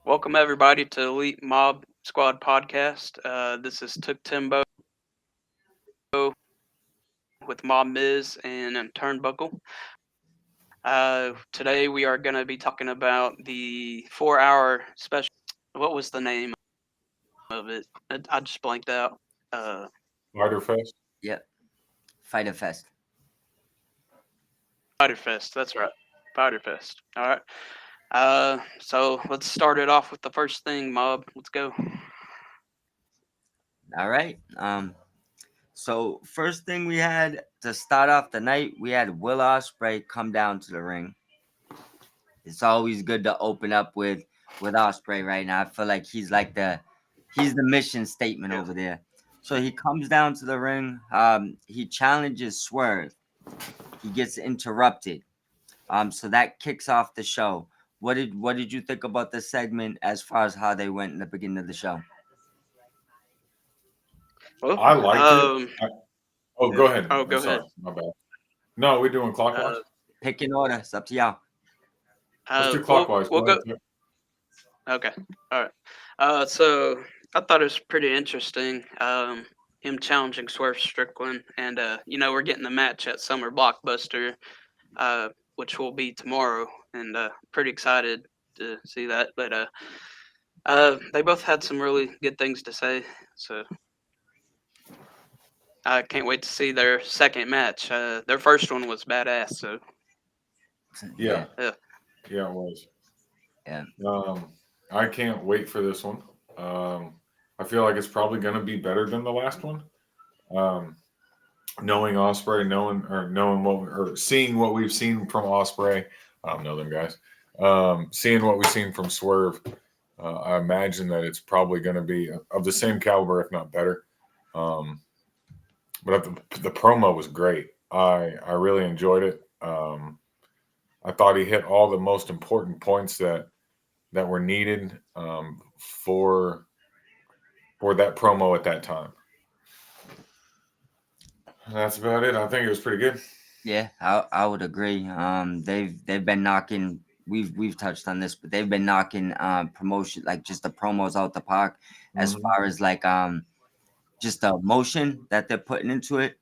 Welcome everybody to Elite Mob Squad podcast. This is Took Timbo with Mob Miz and Turnbuckle. Today we are going to be talking about the 4-hour special. What was the name of it? I just blanked out. Uh, Fighter Fest. Yep. Fighter Fest. Fighter Fest. That's right. Fighter Fest. All right. So let's start it off with the first thing, Mob. Let's go. All right. So first thing we had to start off the night, we had Will Ospreay come down to the ring. It's always good to open up with Ospreay right now. I feel like he's the mission statement over there. So he comes down to the ring. He challenges Swerve. He gets interrupted. So that kicks off the show. What did you think about the segment as far as how they went in the beginning of the show? Well, I liked it. Go ahead. Oh, I'm go sorry. ahead. My bad. No, we're doing clockwise. Uh, Pick an order. It's up to y'all. Let's do we'll, clockwise. we'll Go go. ahead. Okay. All right. So I thought it was pretty interesting. Him challenging Swerve Strickland, and we're getting the match at Summer Blockbuster, which will be tomorrow, and pretty excited to see that. But they both had some really good things to say, so I can't wait to see their second match. Their first one was badass, so Yeah. yeah. Yeah, it was. Yeah. I can't wait for this one. I feel like it's probably going to be better than the last one. Knowing Osprey, seeing what we've seen from Osprey, I don't know them guys. Seeing what we've seen from Swerve, I imagine that it's probably going to be of the same caliber, if not better. But the promo was great. I really enjoyed it. I thought he hit all the most important points that were needed for that promo at that time. That's about it. I think it was pretty good. Yeah, I would agree. They've been knocking. We've touched on this, but they've been knocking promotion, like just the promos out the park, as far as like just the emotion that they're putting into it.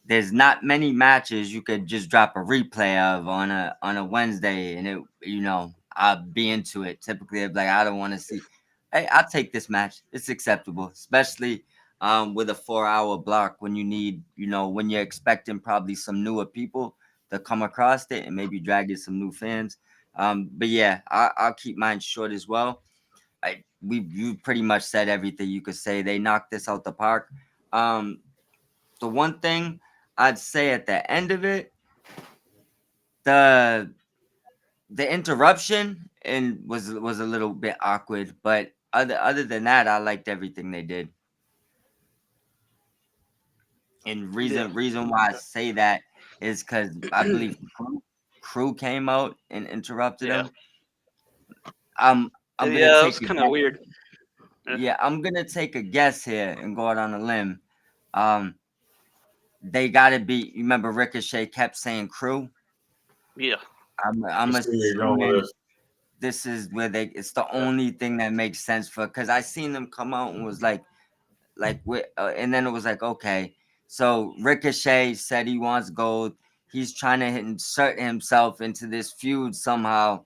There's not many matches you could just drop a replay of on a Wednesday, and I'll be into it. Typically, I'd be like, I don't want to see. Hey, I'll take this match. It's acceptable, especially with a 4-hour block when you need, when you're expecting probably some newer people to come across it and maybe drag in some new fans. But yeah, I'll keep mine short as well. You pretty much said everything you could say. They knocked this out the park. The one thing I'd say at the end of it, the interruption and was a little bit awkward, but other than that, I liked everything they did. And reason why I say that is because I believe crew came out and interrupted Yeah. him. I'm gonna Yeah, it take was a kind of guess. weird. Yeah, I'm gonna take a guess here and go out on a limb. Um, they gotta be. Remember, Ricochet kept saying crew. Yeah. I'm Let's see where you're going with assuming this. this is where it's the only thing that makes sense for, because I seen them come out and was like and then it was like, okay, so Ricochet said he wants gold. He's trying to insert himself into this feud somehow,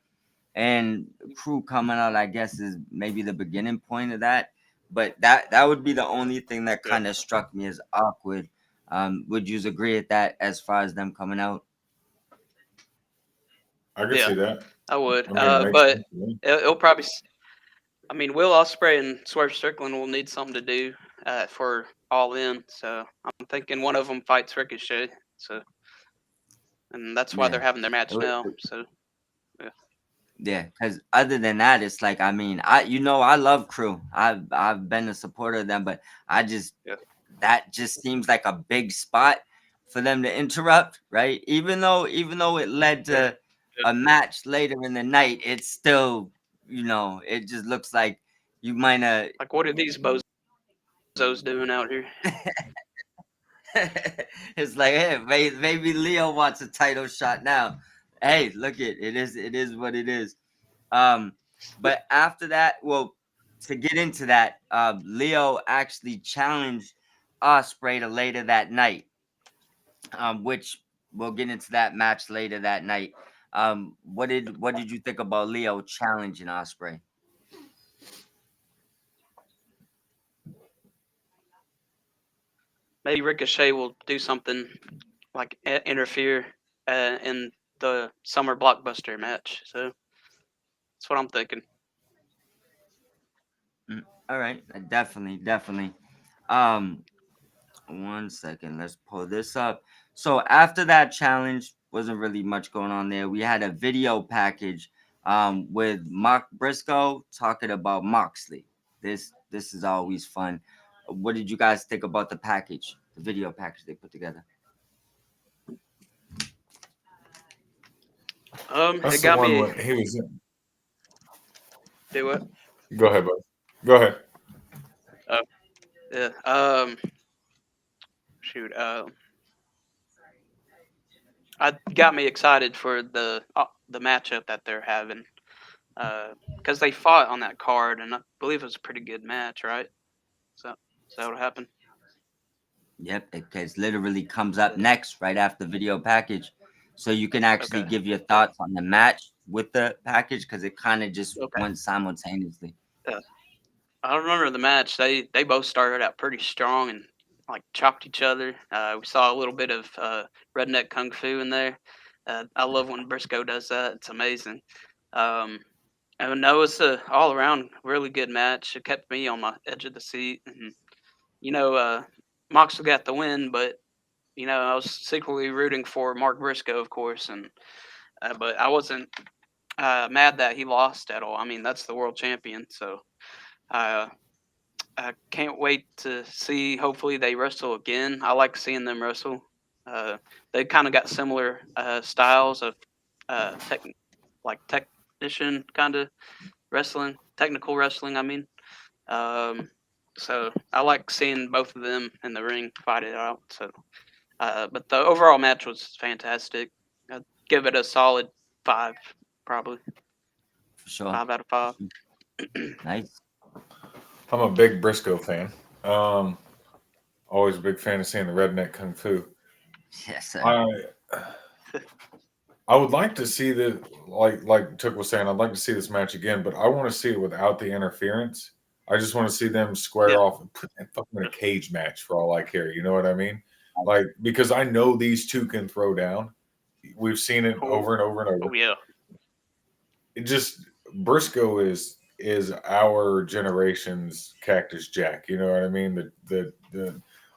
and crew coming out, I guess, is maybe the beginning point of that. But that would be the only thing that kind of struck me as awkward. Would you agree with that as far as them coming out? I could see that. I would. I mean, it makes But sense to me. it'll probably. I mean, Will Ospreay and Swerve Strickland will need something to do for All In. So I'm thinking one of them fights Ricochet. So, and that's why Yeah. they're having their match It- now. So yeah, Yeah, because other than that, it's like, I mean, I love Crew. I've been a supporter of them, but I just yeah, that just seems like a big spot for them to interrupt, right? Even though it led to a match later in the night, it's still, it just looks like you might have. like what are these bozos doing out here? It's like, hey, maybe Leo wants a title shot now. Hey, look it is what it is. Um, But after that, well, to get into that, Leo actually challenged Osprey to later that night, which we'll get into that match later that night. What did you think about Leo challenging Osprey? Maybe Ricochet will do something like interfere in the summer blockbuster match. So that's what I'm thinking. All right, definitely. Um, 1 second, let's pull this up. So after that challenge, wasn't really much going on there. We had a video package with Mark Briscoe talking about Moxley. This is always fun. What did you guys think about the package, the video package they put together? It That's the got one me. when he was in. Do it. Go ahead, bud. Go ahead. Oh, yeah. Shoot. I got me excited for the matchup that they're having. Because they fought on that card, and I believe it was a pretty good match, right? So, is that what happened? Yep, it literally comes up Yeah. next right after video package. So you can actually Okay. give your Yeah. thoughts on the match with the package because it kind of just Okay. went simultaneously. Yeah. I remember the match. They both started out pretty strong and like chopped each other. We saw a little bit of redneck kung fu in there. I love when Briscoe does that. It's amazing. Um, and no, it's a all around really good match. It kept me on my edge of the seat. And Moxley got the win, but I was secretly rooting for Mark Briscoe, of course, and but I wasn't mad that he lost at all. I mean, that's the world champion, so uh, I can't wait to see. Hopefully, they wrestle again. I like seeing them wrestle. They kind of got similar styles of tech, like technician kind of wrestling, technical wrestling. I mean, um, so I like seeing both of them in the ring fight it out. So, but the overall match was fantastic. I'd give it a solid five, probably For sure. 5 out of 5. Nice. I'm a big Briscoe fan. Um, Always a big fan of seeing the redneck kung fu. Yes, sir. I I would like to see the like Took was saying. I'd like to see this match again, but I want to see it without the interference. I just want to see them Yeah, square off and put that fucking in a cage match for all I care. You know what I mean? Like because I know these two can throw down. We've seen it oh, over and over and oh over. yeah, It just Briscoe is our generation's Cactus Jack. You know what I mean? The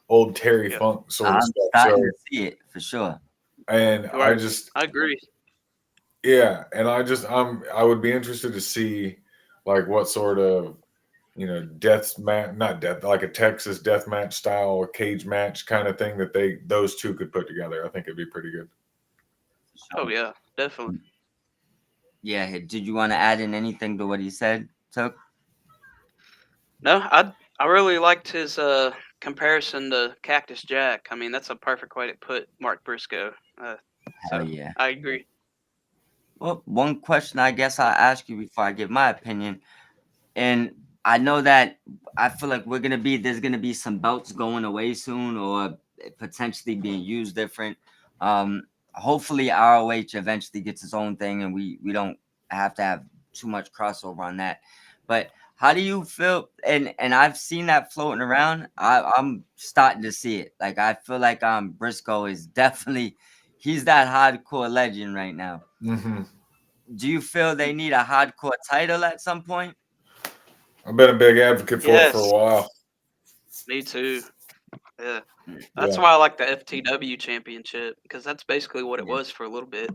old Terry yeah. Funk sort of I'm stuff. starting to So see it for sure. and I Right. just I agree. yeah, and I would be interested to see like what sort of death match, not death, like a Texas death match style or cage match kind of thing that those two could put together. I think it'd be pretty good. For Oh sure. yeah, definitely. Yeah. Did you want to add in anything to what he said, Took? No, I really liked his comparison to Cactus Jack. I mean, that's a perfect way to put Mark Briscoe. Hell So yeah. I agree. Well, one question I guess I'll ask you before I give my opinion. And I know that I feel like there's gonna be some belts going away soon or potentially being used different. Um, Hopefully ROH eventually gets its own thing and we don't have to have too much crossover on that. But how do you feel? And I've seen that floating around. I'm starting to see it. Like I feel like Briscoe is definitely he's that hardcore legend right now. Hmm. Do you feel they need a hardcore title at some point? I've been a big advocate for it for a Yes, while. me too. Yeah, that's Yeah, why I like the FTW championship because that's basically what it Yeah. was for a little bit.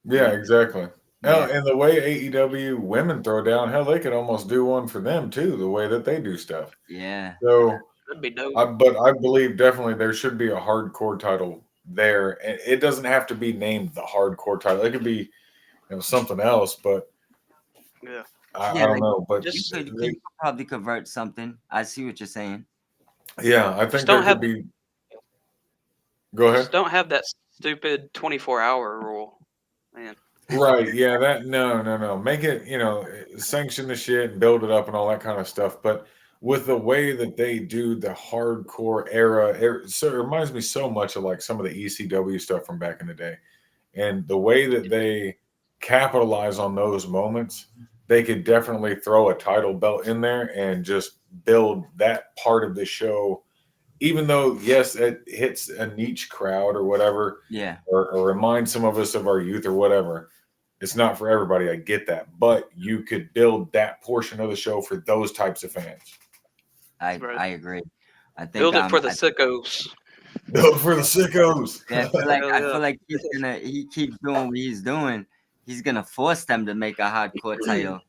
yeah, exactly. Hell, Yeah. and the way AEW women throw down, hell, they could almost do one for them too. The way that they do stuff. Yeah. So, That'd be dope. but I believe definitely there should be a hardcore title there, and it doesn't have to be named the hardcore title. It could be something else, but Yeah, I Yeah, don't like know. But you just could you could probably convert something. I see what you're saying. yeah, I just think there don't could have be. Go ahead. just don't have that stupid 24-hour rule, man. Right. Yeah. That no, no, no. Make it, sanction the shit and build it up and all that kind of stuff. But with the way that they do the hardcore era, so it reminds me so much of like some of the ECW stuff from back in the day. And the way that they capitalize on those moments, they could definitely throw a title belt in there and just build that part of the show. Even though, yes, it hits a niche crowd or whatever, Yeah, or reminds some of us of our youth or whatever, it's not for everybody. I get that, but you could build that portion of the show for those types of fans. Right. I agree. I think Build it for the sickos. Build for the sickos. yeah, Hell I yeah. feel like he keeps doing what he's doing. He's gonna force them to make a hardcore title.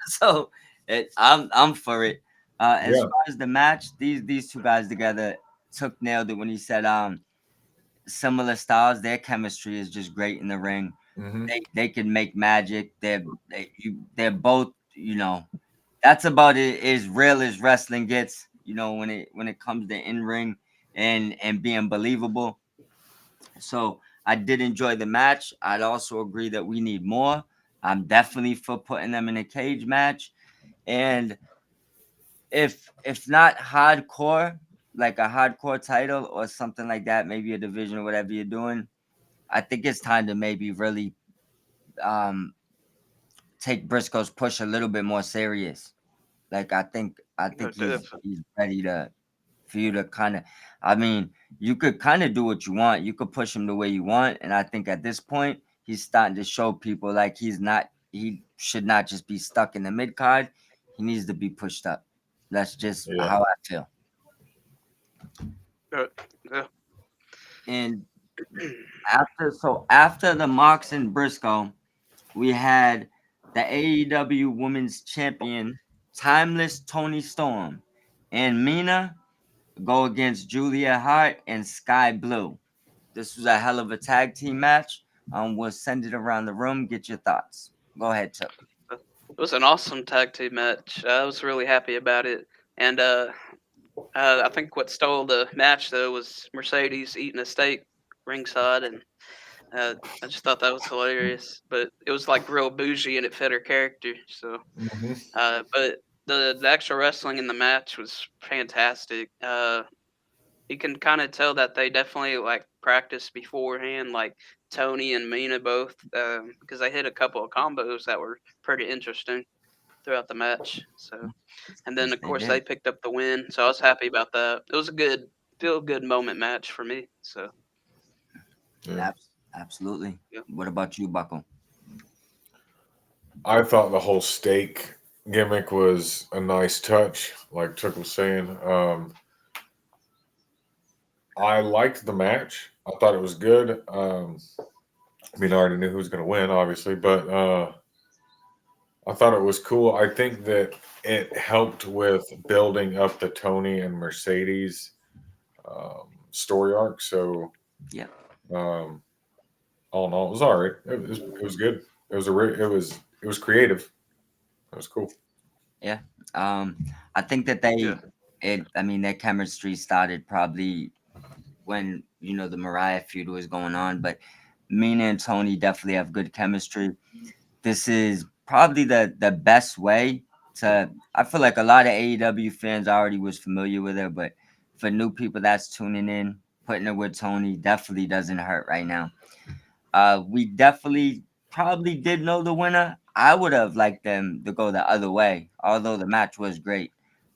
So I'm for it. As Yeah. far as the match, these two guys together took nailed it when he said similar styles. Their chemistry is just great in the ring. Hmm. They can make magic. They're both, that's about it as real as wrestling gets. When it comes to in ring and being believable. So I did enjoy the match. I'd also agree that we need more. I'm definitely for putting them in a cage match. And if not hardcore, like a hardcore title or something like that, maybe a division or whatever you're doing, I think it's time to maybe really um take Briscoe's push a little bit more serious. Like I think he's ready to for you to kind of, I mean, you could kind of do what you want. You could push him the way you want. And I think at this point, he's starting to show people like he should not just be stuck in the mid card. He needs to be pushed up. That's just Yeah. how I feel. Yeah. And after the Mox and Briscoe, we had the AEW Women's Champion, Timeless Tony Storm, and Mina go against Julia Hart and Sky Blue. This was a hell of a tag team match. We'll send it around the room. Get your thoughts. Go ahead, Chuck. It was an awesome tag team match. I was really happy about it. And I think what stole the match though was Mercedes eating a steak ringside, and uh, I just thought that was hilarious. But it was like real bougie, and it fit her character. So, Hmm. but the actual wrestling in the match was fantastic. You can kind of tell that they definitely like practiced beforehand, like Tony and Mina both, because they hit a couple of combos that were pretty interesting throughout the match. So, and then Yes, of they course they did. picked up the win, so I was happy about that. It was a good, feel good moment match for me. So, Yeah. Absolutely. yeah, What about you, Buckle? I thought the whole steak gimmick was a nice touch, like Chuck was saying. I liked the match. I thought it was good. I mean, I already knew who was going to win, obviously, but I thought it was cool. I think that it helped with building up the Tony and Mercedes story arc. So, Yeah. um, all in all, it was all right. It was good. It was creative. It was cool. Yeah. Um, I think that yeah, I mean, their chemistry started probably when, the Mariah feud was going on, but Mina and Tony definitely have good chemistry. This is probably the best way to, I feel like a lot of AEW fans already was familiar with her, but for new people that's tuning in, putting it with Tony definitely doesn't hurt right now. We definitely probably did know the winner. I would have liked them to go the other way, although the match was great.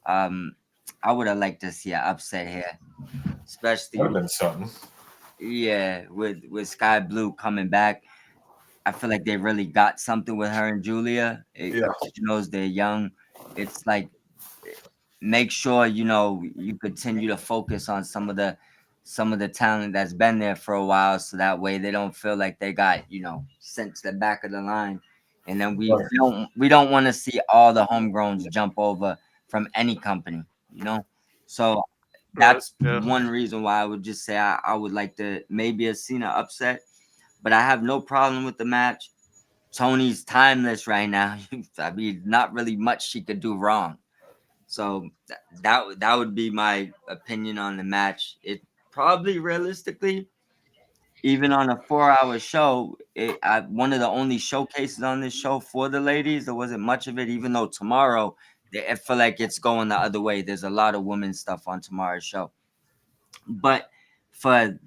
Um, I would have liked to see an upset here, That'd have especially, been something. yeah, with Sky Blue coming back. I feel like they really got something with her and Julia. Yeah. She knows they're young. It's like, make sure you continue to focus on some of the talent that's been there for a while, so that way they don't feel like they got sent to the back of the line. And then Right. we don't want to see all the homegrowns jump over from any company. So right, that's yeah. one reason why I would just say I would like to maybe have seen an upset, but I have no problem with the match. Tony's timeless right now. I mean, not really much she could do wrong. So that would be my opinion on the match. It probably realistically, even on a 4 hour show, one of the only showcases on this show for the ladies, there wasn't much of it, even though tomorrow, I feel like it's going the other way. There's a lot of women's stuff on tomorrow's show. But for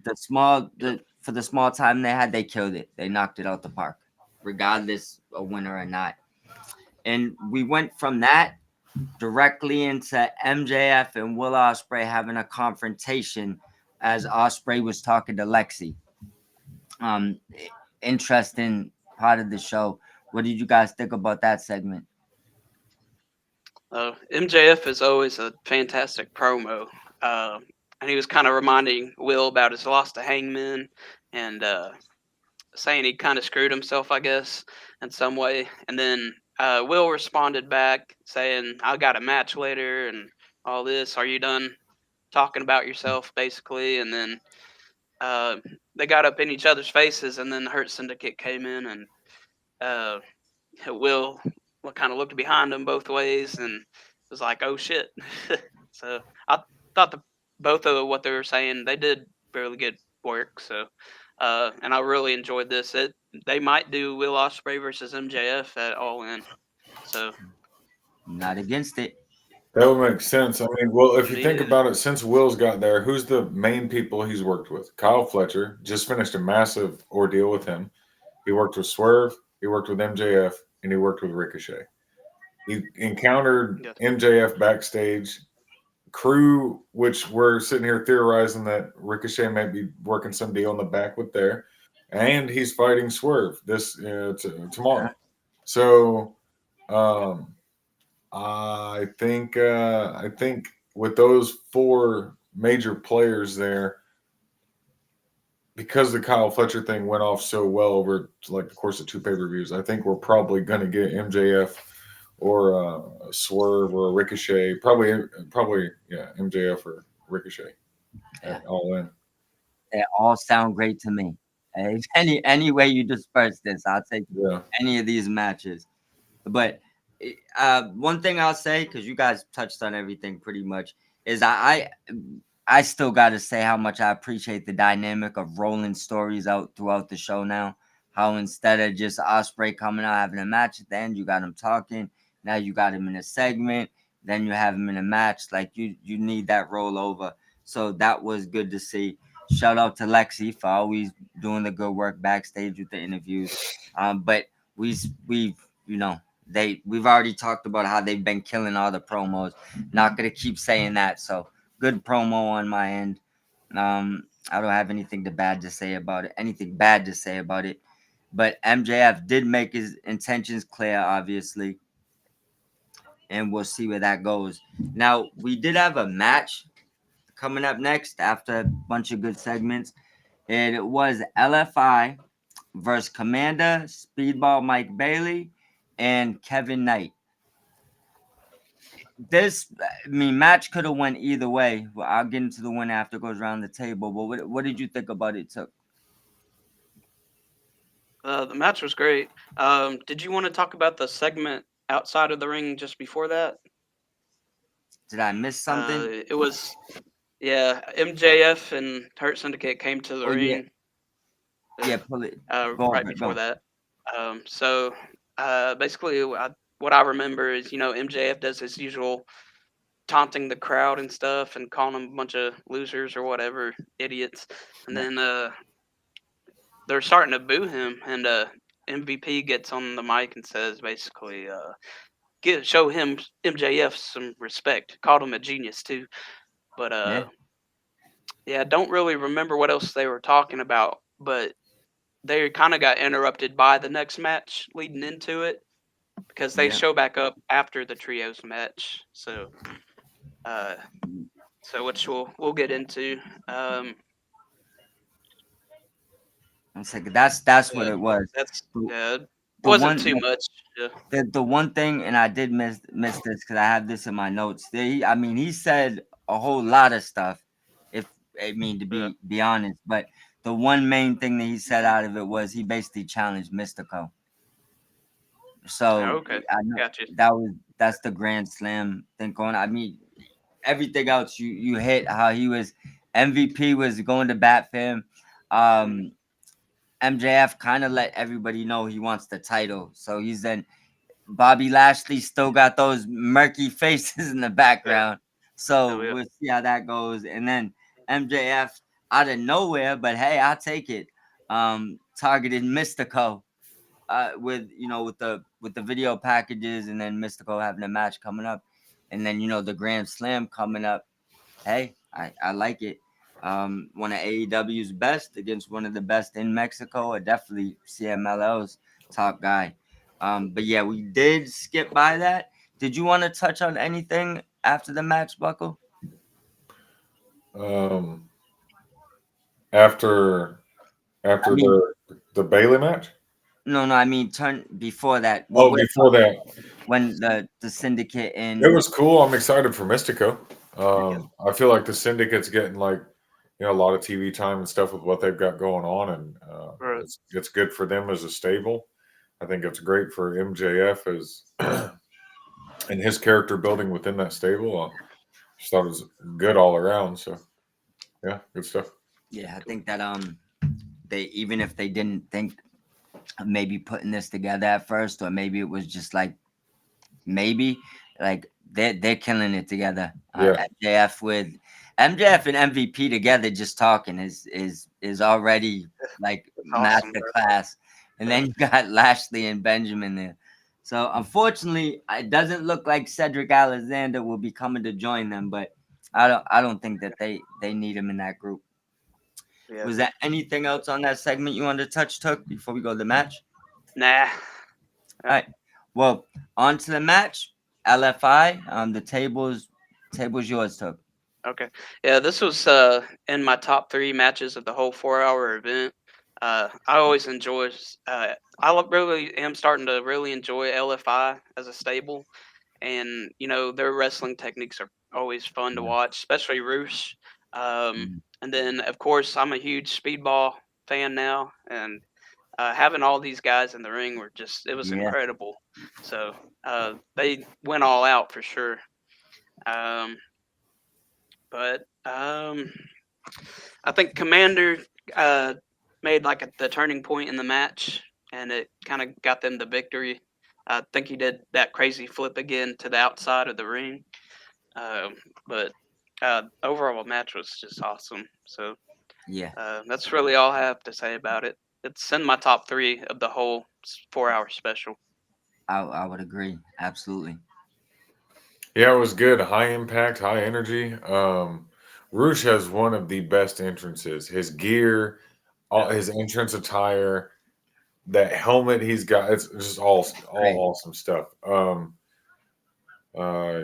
Yep. the small time they had, they killed it. They knocked it out the park, regardless of winner or not. And we went from that directly into MJF and Will Ospreay having a confrontation as Ospreay was talking to Lexi. Um, Interesting part of the show. What did you guys think about that segment? MJF is always a fantastic promo. Uh, and he was kind of reminding Will about his loss to Hangman and saying he kind of screwed himself, I guess, in some way. And then Will responded back saying, I got a match later and all this. Are you done talking about yourself, basically? And then uh, they got up in each other's faces, and then the Hurt Syndicate came in, and uh, Will kind of looked behind him both ways and was like, "Oh shit!" So I thought both of what they were saying, they did fairly good work. So, and I really enjoyed this. They might do Will Ospreay versus MJF at All In. So Not against it. That would make sense. I mean, well, if you me think neither. about it, since Will's got there, who's the main people he's worked with? Kyle Fletcher just finished a massive ordeal with him. He worked with Swerve, he worked with MJF, and he worked with Ricochet. He encountered Yes. MJF backstage. Crew, which we're sitting here theorizing that Ricochet may be working some deal in the back with there, and he's fighting Swerve this Yeah. tomorrow. So um, I think with those four major players there, because the Kyle Fletcher thing went off so well over like the course of two pay-per-views, I think we're probably going to get MJF or Swerve or Ricochet. Probably yeah, MJF or Ricochet Yeah. at All In. They all sound great to me. Any way you disperse this, I'll take Yeah. any of these matches. But one thing I'll say, because you guys touched on everything pretty much, is I still got to say how much I appreciate the dynamic of rolling stories out throughout the show now. How instead of just Osprey coming out having a match at the end, you got him talking. Now you got him in a segment. Then you have him in a match. Like you need that rollover. So that was good to see. Shout out to Lexi for always doing the good work backstage with the interviews. But we've we've already talked about how they've been killing all the promos. Not gonna keep saying that. So good promo on my end. I don't have bad to say about it. Anything bad to say about it. But MJF did make his intentions clear, obviously, and we'll see where that goes. Now we did have a match coming up next after a bunch of good segments, and it was LFI versus Commander, Speedball Mike Bailey, and Kevin Knight. This, I mean, match could have went either way. Well, I'll get into the one after it goes around the table. But what did you think about it, Took? The match was great. Did you want to talk about the segment outside of the ring just before that? Did I miss something? It was yeah, MJF and Hurt Syndicate came to the Oh yeah, ring yeah. Pull it. Go right over it. before Go. that. So basically, what I remember is MJF does his usual taunting the crowd and stuff and calling them a bunch of losers or whatever, idiots. And Yeah, then they're starting to boo him, and MVP gets on the mic and says basically, show him MJF some respect. Called him a genius too, but yeah, yeah, I don't really remember what else they were talking about, but they kind of got interrupted by the next match leading into it because they yeah. show back up after the trios match. Uh, which we'll get into. Um, I'm saying that's what yeah, it was. that's The, yeah, it the wasn't one too much. Yeah, the one thing, and I did miss this because I have this in my notes. I mean, he said a whole lot of stuff. If I mean to yeah. be honest, but the one main thing that he said out of it was he basically challenged Mystico. Yeah, So okay, I know got you. that's the Grand Slam thing going. I mean, everything else you hit how he was MVP was going to bat for him. Mm, MJF kind of let everybody know he wants the title. So he's then Bobby Lashley still got those murky faces in the Yeah. background. So Oh yeah. we'll see how that goes. And then MJF out of nowhere, but hey, I'll take it. Targeted Mystico with with the video packages, and then Mystico having a match coming up, and then the Grand Slam coming up. Hey, I like it. One of AEW's best against one of the best in Mexico, or definitely CMLL's top guy. But yeah, we did skip by that. Did you want to touch on anything after the match, Buckle? Um, after I after mean, the Bailey match. no, I mean, turn before that. What Oh, we're before that, when the syndicate it in was cool. I'm excited for Mystico. Yeah. I feel like the Syndicate's getting like a lot of TV time and stuff with what they've got going on, and Right. it's good for them as a stable. I think it's great for MJF as and his character building within that stable. Just thought it was good all around. So yeah, good stuff. yeah, I think that they, even if they didn't think of maybe putting this together at first, or maybe it was just like maybe like they're killing it together. Yeah, MJF and MVP together, just talking is already like It's awesome, master bro. class. And Yeah. then you got Lashley and Benjamin there. So unfortunately, it doesn't look like Cedric Alexander will be coming to join them, but I don't think that they need him in that group. Yeah. Was there anything else on that segment you wanted to touch, Took, before we go to the match? Nah. All Yeah. right. Well, on to the match. LFI. The table's yours, Took. Okay. Yeah, this was in my top three matches of the whole 4 hour event. I always enjoy. Really am starting to really enjoy LFI as a stable, and their wrestling techniques are always fun to Yeah. watch, especially Roosh. Mm, And then of course I'm a huge Speedball fan now, and having all these guys in the ring it was yeah. incredible. So they went all out for sure. Um, but I think Commander uh, made like the turning point in the match, and it kind of got them the victory. I think he did that crazy flip again to the outside of the ring. Um, but overall match was just awesome. So Yeah. that's really all I have to say about it. It's in my top three of the whole 4 hour special. I would agree. Absolutely. yeah, it was good. High impact, high energy. Roosh has one of the best entrances. His gear, all Yeah, his entrance attire, that helmet he's got. It's just Great. all awesome stuff. Uh,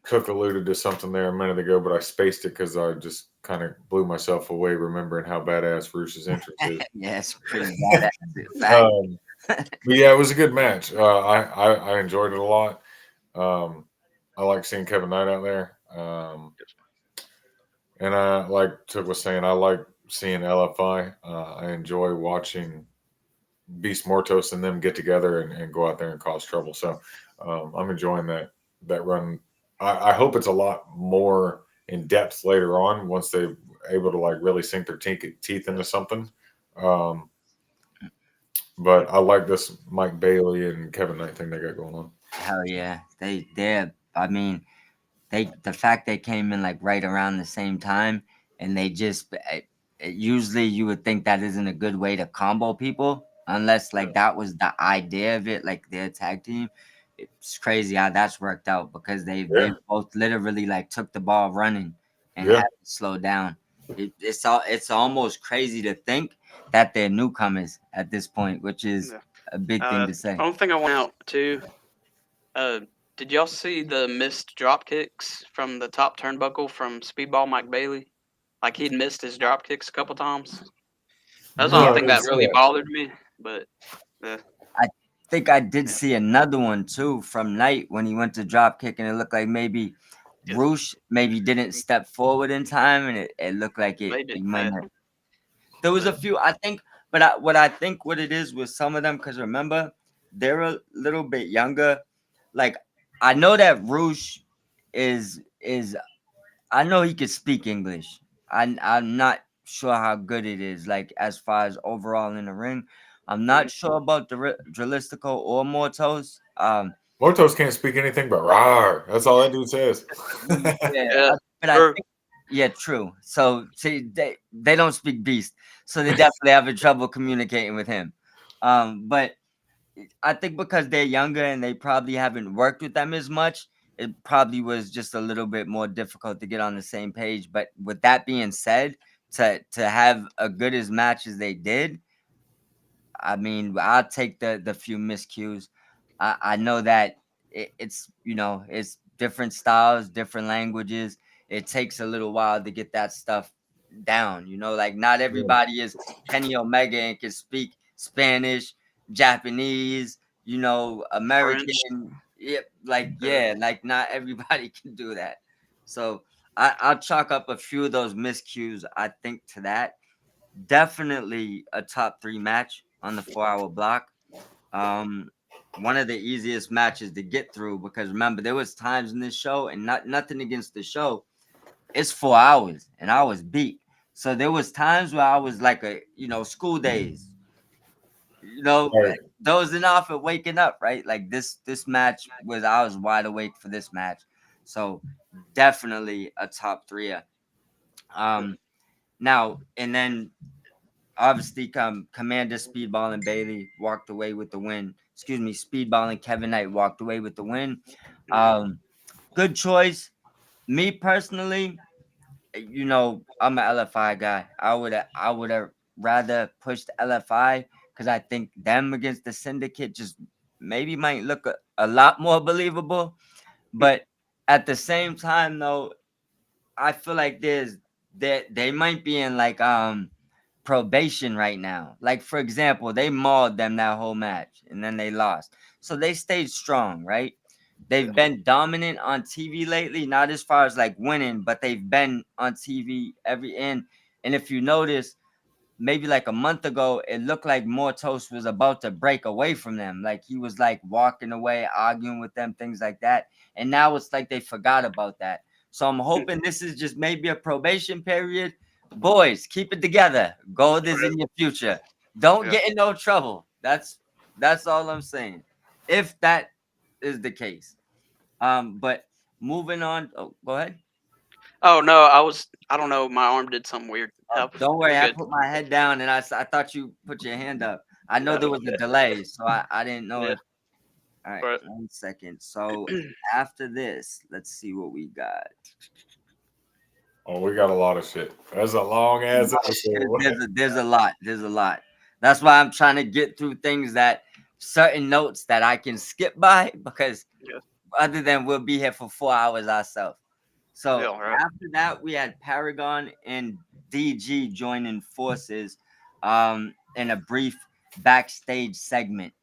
Cook alluded to something there a minute ago, but I spaced it because I just kind of blew myself away remembering how badass Roosh's entrance is. Yeah, it's pretty badass. Fact. um, but yeah, it was a good match. I enjoyed it a lot. Um, I like seeing Kevin Knight out there. And I like Took was saying, I like seeing LFI. I enjoy watching Beast Mortos and them get together and go out there and cause trouble. So I'm enjoying that run. I hope it's a lot more in depth later on once they're able to like really sink their teeth into something. Um, yeah, but I like this Mike Bailey and Kevin Knight thing they got going on. Hell yeah. They're I mean, the fact they came in like right around the same time, and they just usually you would think that isn't a good way to combo people unless yeah, like that was the idea of it, like their tag team. It's crazy how that's worked out because they Yeah, both literally like took the ball running and yeah, had to slow down. It's almost crazy to think that they're newcomers at this point, which is yeah. a big thing to say. One thing I want out too. Uh, did y'all see the missed drop kicks from the top turnbuckle from Speedball Mike Bailey? Like he'd missed his drop kicks a couple times. That's the no, only Yeah, I thing didn't that see really that. bothered me. But uh, I think I did yeah, see another one too from Knight when he went to drop kick, and it looked like maybe yeah, Roosh maybe didn't step forward in time, and it looked like it maybe. he might Yeah, not. There was a but few, I think, but what I think what it is with some of them, because remember they're a little bit younger. Like I know that Roosh is I know he could speak English. I'm not sure how good it is, like as far as overall in the ring. I'm Mhm. not sure about the Dralistico or Mortos. Mortos can't speak anything but rawr. That's all that dude says. Yeah, Yeah, but I true. think yeah, true. So see, they don't speak beast, so they definitely having trouble communicating with him. But I think because they're younger and they probably haven't worked with them as much, it probably was just a little bit more difficult to get on the same page. But with that being said, to have a good as match as they did, I mean, I'll take the few miscues. I know that it's it's different styles, different languages. It takes a little while to get that stuff down. Like not Yeah. everybody is Kenny Omega and can speak Spanish, Japanese, French. American. Yeah, Yeah. like not everybody can do that. So I'll chalk up a few of those miscues. I think to that. Definitely a top three match on the 4 hour block. Um, One of the easiest matches to get through because remember there was times in this show and nothing against the show. It's 4 hours and I was beat. So there was times where I was like school days, Right. dozing off and waking up, right? Like this match was I was wide awake for this match. So definitely a top three. Now and then obviously, Commander Speedball and Bailey walked away with the win. Excuse me, Speedball and Kevin Knight walked away with the win. Yeah. Good choice. Me personally, I'm an LFI guy. I would have rather pushed LFI because I think them against the Syndicate just maybe might look a lot more believable. But at the same time, though, I feel like they might be in like probation right now. Like for example, they mauled them that whole match and then they lost. So they stayed strong, right? Yeah. They've been dominant on TV lately, not as far as like winning, but they've been on TV every end. And if you notice, maybe like a month ago, it looked like Mortos was about to break away from them. Like he was like walking away, arguing with them, things like that. And now it's like they forgot about that. So I'm hoping this is just maybe a probation period. Boys, keep it together. Gold is Right. in your future. Don't Yeah. get in no trouble. That's all I'm saying. If that is the case. But moving on. Oh, go ahead. Oh no, I don't know. My arm did something weird. Oh, Oh, don't you're worry. I good. put my head down and I thought you put your hand up. I know No. there was a delay, so I didn't know Yeah. if. All right, Right. 1 second. So after this, let's see what we got. Oh, we got a lot of shit. That's a long ass episode. There's a lot. There's a lot. That's why I'm trying to get through things that certain notes that I can skip by because Yeah. other than we'll be here for 4 hours ourselves. So Yeah. Right. after that, we had Paragon and DG joining forces in a brief backstage segment.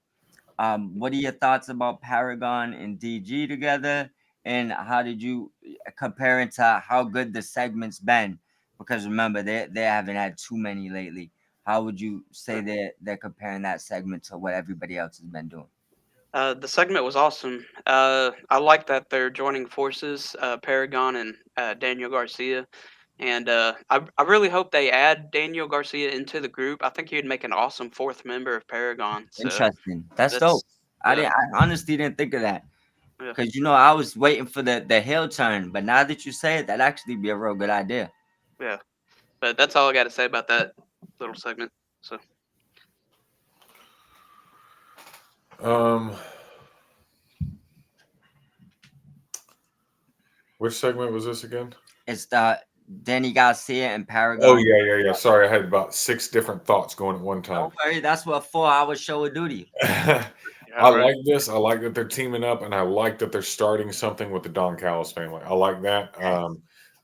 What are your thoughts about Paragon and DG together? And how did you compare it to how good the segment's been? Because remember, they haven't had too many lately. How would you say they're comparing that segment to what everybody else has been doing? The segment was awesome. I like that they're joining forces, Paragon and Daniel Garcia. And I really hope they add Daniel Garcia into the group. I think he would make an awesome fourth member of Paragon. So Interesting. That's dope. that's yeah, I honestly didn't think of that. yeah, Because I was waiting for the heel turn, but now that you say it, that actually be a real good idea. yeah. But that's all I got to say about that little segment. So um, which segment was this again? It's the Danny Garcia and Oh Paragon. yeah. Sorry, I had about 6 different thoughts going at one Don't time. worry, that's what a 4 hour show would do to you. yeah, I right. like this. I like that they're teaming up, and I like that they're starting something with the Don Callis family. I like that.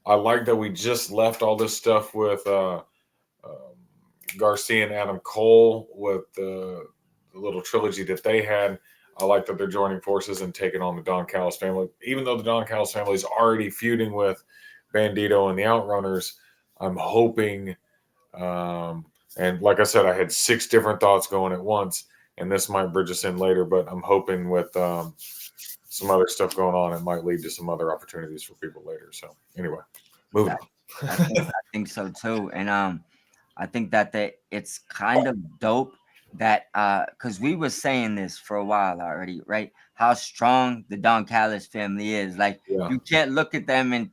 I like that we just left all this stuff with um, Garcia and Adam Cole with the little trilogy that they had. I like that they're joining forces and taking on the Don Callis family. Even though the Don Callis family is already feuding with Bandito and the Outrunners, I'm hoping. And like I said, I had 6 different thoughts going at once, and this might bridge us in later. But I'm hoping with some other stuff going on, it might lead to some other opportunities for people later. So anyway, moving I, I on. think so too. And I think that it's kind of dope that because we were saying this for a while already, right? How strong the Don Callis family is. Like Yeah. you can't look at them and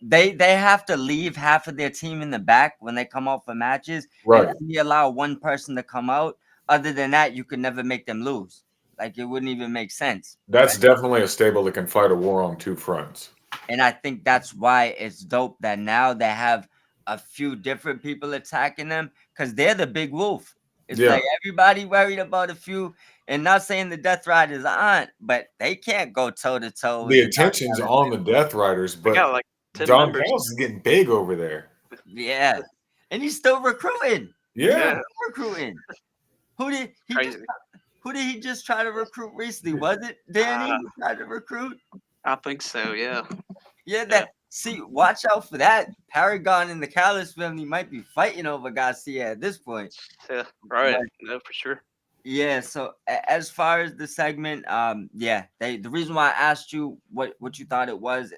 they have to leave half of their team in the back when they come out for matches and Right. only allow one person to come out. Other than that, you could never make them lose. Like it wouldn't even make sense. That's definitely a stable that can fight a war on two fronts. And I think that's why it's dope that now they have a few different people attacking them because they're the big wolf. It's Yeah. like everybody worried about a few, and not saying the Death Riders aren't, but they can't go toe to toe with The the Don attention's Callis on the family. Death Riders, I but got like 10 Don members. Callis is getting big over there. Yeah, and he's still recruiting. Yeah. Yeah, Recruiting. Who did he just? crazy. Who did he just try to recruit recently? Was it Danny Uh, who tried to recruit? I think so. Yeah. Yeah, Yeah. that see, watch out for that. Paragon and the Callis family might be fighting over Garcia at this point. Yeah. But Right. No, for sure. yeah, so as far as the segment, yeah, the reason why I asked you what you thought it was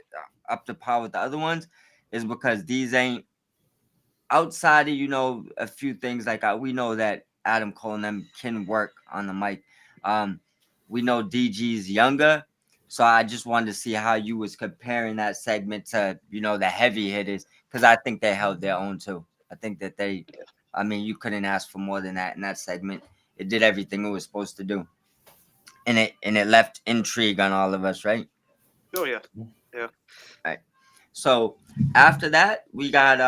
up to par with the other ones is because these ain't outside of a few things like we know that Adam Cole and them can work on the mic. Um, we know DG's younger, so I just wanted to see how you was comparing that segment to the heavy hitters because I think they held their own too. I think that I mean, you couldn't ask for more than that in that segment. It did everything it was supposed to do, and it left intrigue on all of us, right? Oh yeah. Yeah. Right. So after that, we got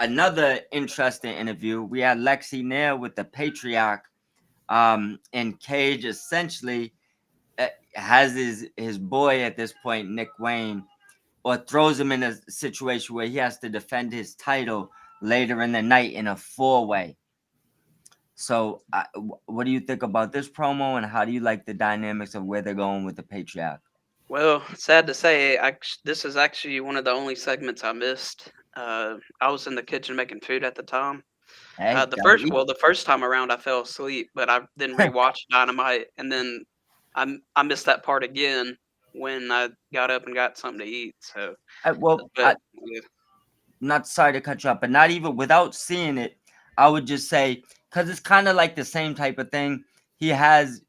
another interesting interview. We had Lexi Nair with the Patriarch, and Cage essentially has his boy at this point, Nick Wayne, or throws him in a situation where he has to defend his title later in the night in a 4-way. So, what do you think about this promo, and how do you like the dynamics of where they're going with the Patriarch? Well, sad to say, this is actually one of the only segments I missed. I was in the kitchen making food at the time. Hey, The first time around, I fell asleep, but I then rewatched Dynamite, and then I missed that part again when I got up and got something to eat. So, well, but yeah, not sorry to cut you up, but not even without seeing it, I would just say because it's kind of like the same type of thing. He has,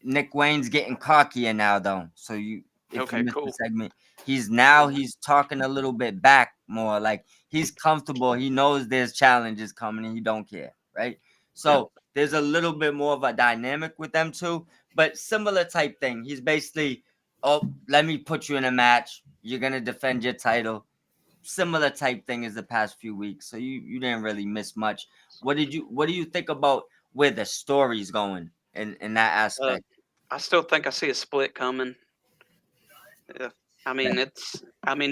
Nick Wayne's getting cockier now, though. So if you okay, missed the cool. segment, Cool. he's talking a little bit back more, like he's comfortable. He knows there's challenges coming, and he don't care, right? Yeah, So there's a little bit more of a dynamic with them too, but similar type thing. He's basically, oh, let me put you in a match. You're gonna defend your title, similar type thing as the past few weeks. So you didn't really miss much. What do you think about where the story's going in that uh, aspect? I still think I see a split coming. Yeah, Yeah. I mean,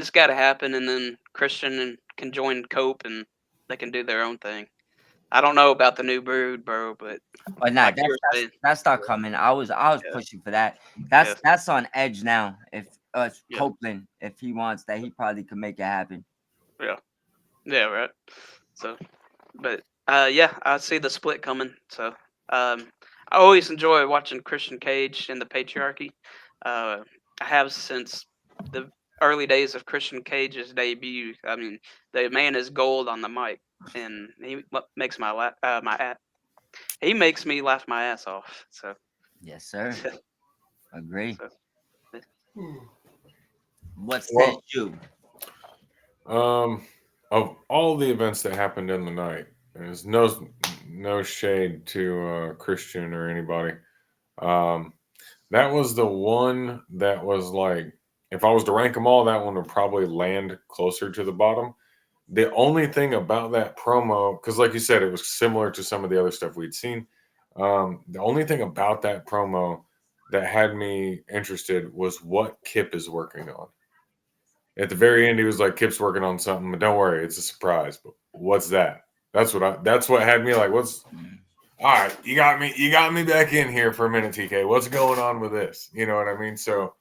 it's got to happen, and then Christian can join Cope, and they can do their own thing. I don't know about the new brood, bro, but Or not, like you were that's saying, that's not coming. I was yeah, pushing for that. yeah, That's on Edge now. If yeah, Copeland, if he wants that, he probably could make it happen. yeah, yeah, right. So, but yeah, I see the split coming. So, I always enjoy watching Christian Cage and the Patriarchy. Uh, I have since the early days of Christian Cage's debut. I mean, the man is gold on the mic, and makes he makes me laugh my ass off. So, Yes, sir. Agree. so What says Well, you? um, of all the events that happened in the night, there's no shade to Christian or anybody. Um, that was the one that was like, if I was to rank them all, that one would probably land closer to the bottom. The only thing about that promo, because like you said, it was similar to some of the other stuff we'd seen. The only thing about that promo that had me interested was what Kip is working on. At the very end, he was like, "Kip's working on something, but don't worry, it's a surprise." But what's that? That's what had me like, what's all right, you got me back in here for a minute, TK. What's going on with this? You know what I mean? So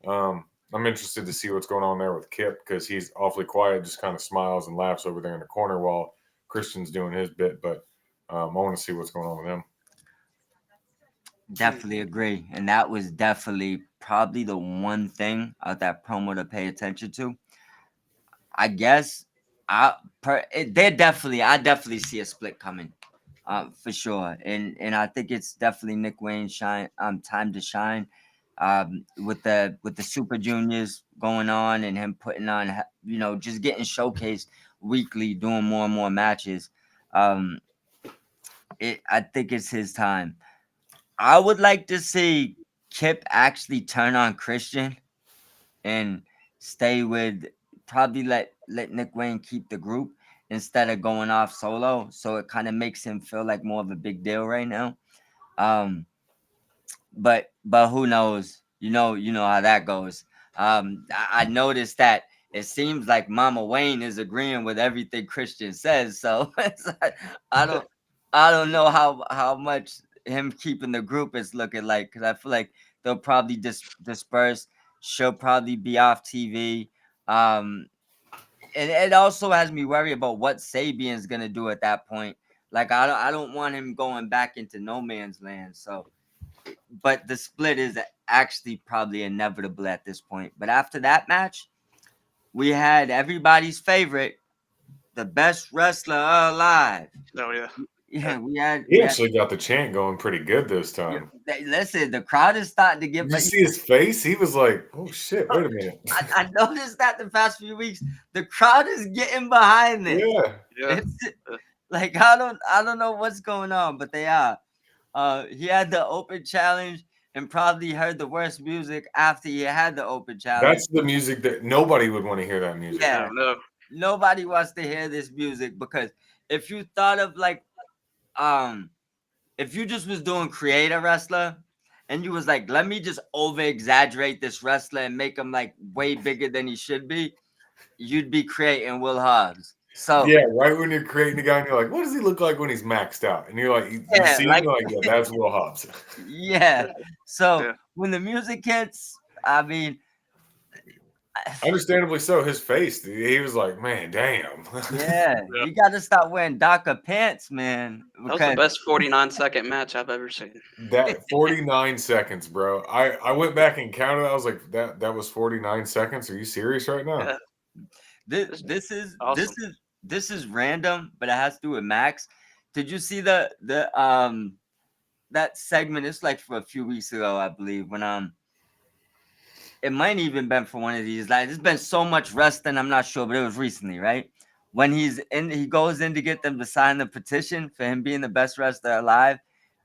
I'm interested to see what's going on there with Kip because he's awfully quiet, just kind of smiles and laughs over there in the corner while Christian's doing his bit. But I want to see what's going on with him. Definitely agree. And that was definitely probably the one thing of that promo to pay attention to. I guess I definitely see a split coming, for sure. And I think it's definitely Nick Wayne's time to shine, with the Super Juniors going on and him putting on, just getting showcased weekly, doing more and more matches. Um, I think it's his time. I would like to see Kip actually turn on Christian and stay with, probably let Nick Wayne keep the group instead of going off solo. So it kind of makes him feel like more of a big deal right now. Um, but who knows? You know how that goes. I noticed that it seems like Mama Wayne is agreeing with everything Christian says. So it's like, I don't I don't know how much him keeping the group is looking like, because I feel like they'll probably disperse. She'll probably be off TV. Um, and it also has me worried about what Sabian's gonna do at that point. Like I don't want him going back into no man's land. So but the split is actually probably inevitable at this point. But after that match, we had everybody's favorite, the best wrestler alive. Oh yeah. Yeah. Yeah, we had He actually got the chant going pretty good this yeah, time. listen, the crowd is starting to get Did you see his face? He was like, "Oh shit! Wait a minute." I noticed that the past few weeks, the crowd is getting behind this. Yeah, Yeah. It's like I don't know what's going on, but they are. He had the open challenge and probably heard the worst music after he had the open challenge. that's the music that nobody would want to hear. That music. Yeah, No. No. nobody wants to hear this music, because if you thought of like, um if you just was doing create a wrestler and you was like, let me just over exaggerate this wrestler and make him like way bigger than he should be, you'd be creating Will Hobbs. So Yeah, right when you're creating a guy, and you're like, "What does he look like when he's maxed out?" And you're like, "You yeah, see him, like you're like, yeah, that's Will Hobbs." yeah. So Yeah. when the music hits, I mean, Understandably so. His face, he was like, "Man, damn." yeah, Yeah. you got to stop wearing darker pants, man, That was the because best 49-second match I've ever seen. That 49 seconds, bro. I went back and counted. I was like, that was 49 seconds. Are you serious right now? Yeah. this This is this is this awesome. is this is random, but it has to do with Max. Did you see the that segment? It's like for a few weeks ago, I believe, when it might even been for one of these. Like, there's been so much wrestling, I'm not sure, but it was recently, right? When he goes in to get them to sign the petition for him being the best wrestler alive.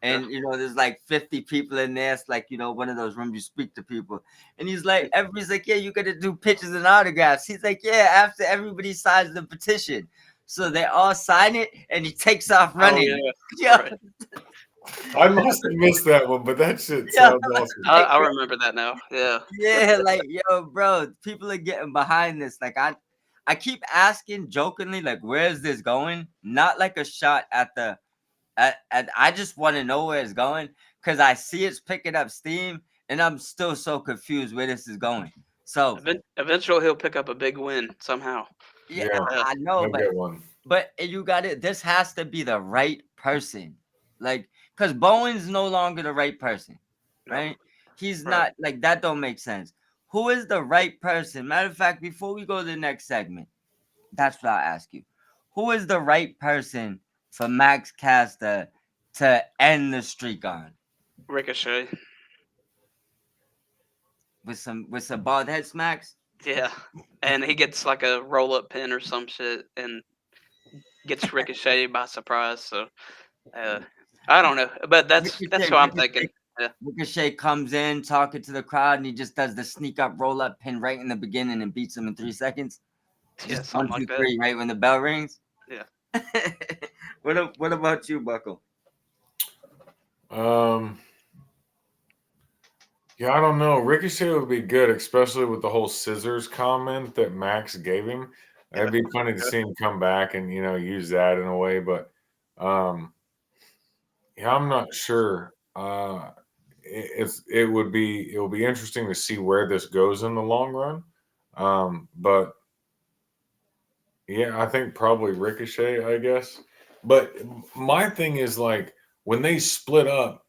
Yeah. And there's like 50 people in there. It's like, one of those rooms you speak to people. And he's like, everybody's like, yeah, you gotta do pictures and autographs. He's like, yeah, after everybody signs the petition. So they all sign it and he takes off Oh running. yeah. Yeah, Right. I must have missed that one, but that shit yeah, sounds awesome. I remember that now. Yeah. yeah, like, yo, bro, people are getting behind this. Like, I keep asking jokingly, like, where's this going? Not like a shot at I just want to know where it's going, because I see it's picking up steam and I'm still so confused where this is going. So Eventually he'll pick up a big win somehow. yeah, Yeah, Yeah. I know, he'll get one. but you got it. This has to be the right person, like, because Bowen's no longer the right person, No. right? He's Right. not, like, that. Don't make sense. Who is the right person? Matter of fact, before we go to the next segment, that's what I'll ask you. Who is the right person for Max Caster to end the streak on, Ricochet. with some bald head smacks? Yeah. And he gets like a roll up pin or some shit and gets Ricochet by surprise. So uh, I don't know, but that's Ricochet, what I'm thinking. Ricochet, Yeah. Ricochet comes in talking to the crowd, and he just does the sneak up roll up pin right in the beginning and beats him in 3 seconds. Yeah. Just Something one, two, like that. three, right when the bell rings. Yeah. What about you, Buckle? Um, yeah, I don't know. Ricochet would be good, especially with the whole scissors comment that Max gave him. Yeah. It'd be funny to see him come back and use that in a way, but um, yeah, I'm not sure. It will be interesting to see where this goes in the long run. But yeah, I think probably Ricochet, I guess. But my thing is like when they split up,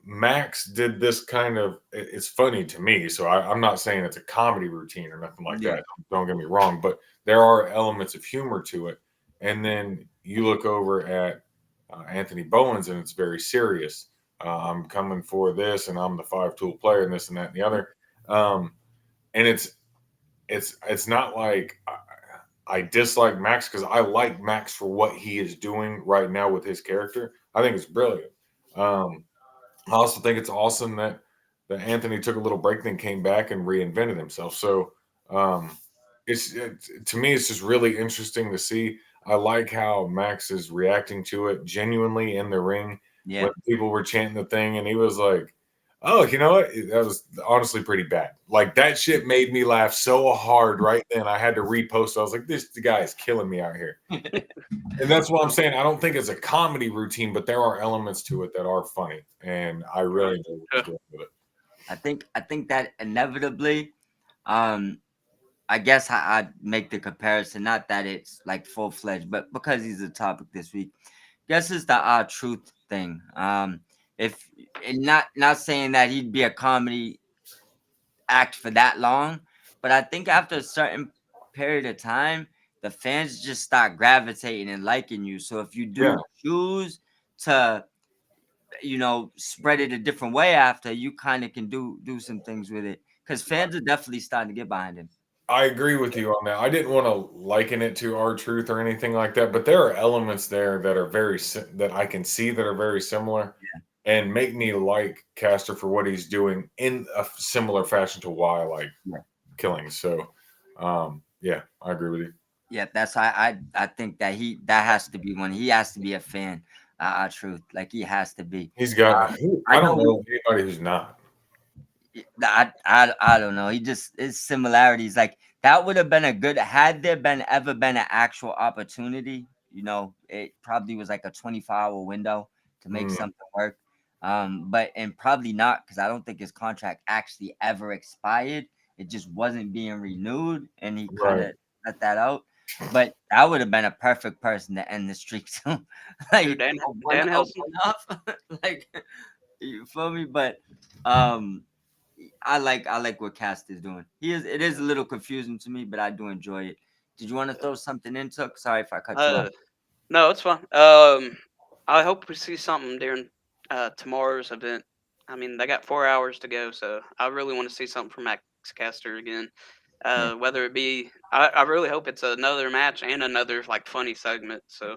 Max did this kind of. It's funny to me, so I'm not saying it's a comedy routine or nothing like Yeah, that. Don't get me wrong, but there are elements of humor to it. And then you look over at Anthony Bowens, and it's very serious. I'm coming for this, and I'm the 5 tool player, and this and that and the other. And it's not like I dislike Max because I like Max for what he is doing right now with his character. I think it's brilliant. Um, I also think it's awesome that Anthony took a little break, then came back and reinvented himself. So um, to me, it's just really interesting to see. I like how Max is reacting to it genuinely in the ring yeah. when people were chanting the thing, and he was like, "Oh, you know what? That was honestly pretty bad. Like that shit made me laugh so hard right then. I had to repost. I was like, this the guy is killing me out here." And that's what I'm saying. I don't think it's a comedy routine, but there are elements to it that are funny, and I Right. really enjoy what he's Yeah. doing with it. I think that inevitably, um, I guess I'd make the comparison. Not that it's like full fledged, but because he's the topic this week, guess it's the truth thing. If and not saying that he'd be a comedy act for that long, but I think after a certain period of time, the fans just start gravitating and liking you. So if you Yeah, do choose to, spread it a different way after, you kind of can do some things with it because fans are definitely starting to get behind him. I agree with you on that. I didn't want to liken it to our truth or anything like that, but there are elements there that are that I can see that are very similar and make me like Caster for what he's doing in a similar fashion to why I like Yeah. Killing. So, yeah, I agree with you. Yeah, that's I think that that has to be one. He has to be a fan. Truth, like he has to be. He's got. I I know don't we know anybody who's not. I don't know. He just his similarities like that would have been a good had there been ever been an actual opportunity. It probably was like a 24-hour window to make Mm, something work. But and probably not because I don't think his contract actually ever expired. It just wasn't being renewed, and he kind right. of let that out. But that would have been a perfect person to end the streak too. Who, Like Dan one Dan Helson? one off. Like you feel me? But um I like what Cast is doing. It is a little confusing to me, but I do enjoy it. Did you want to throw something into? Sorry if I cut you off. Uh, no, it's fine. I hope we see something during tomorrow's event. I mean, they got 4 hours to go, so I really want to see something from Max Caster again. Yeah, Whether it be, I really hope it's another match and another like funny segment. So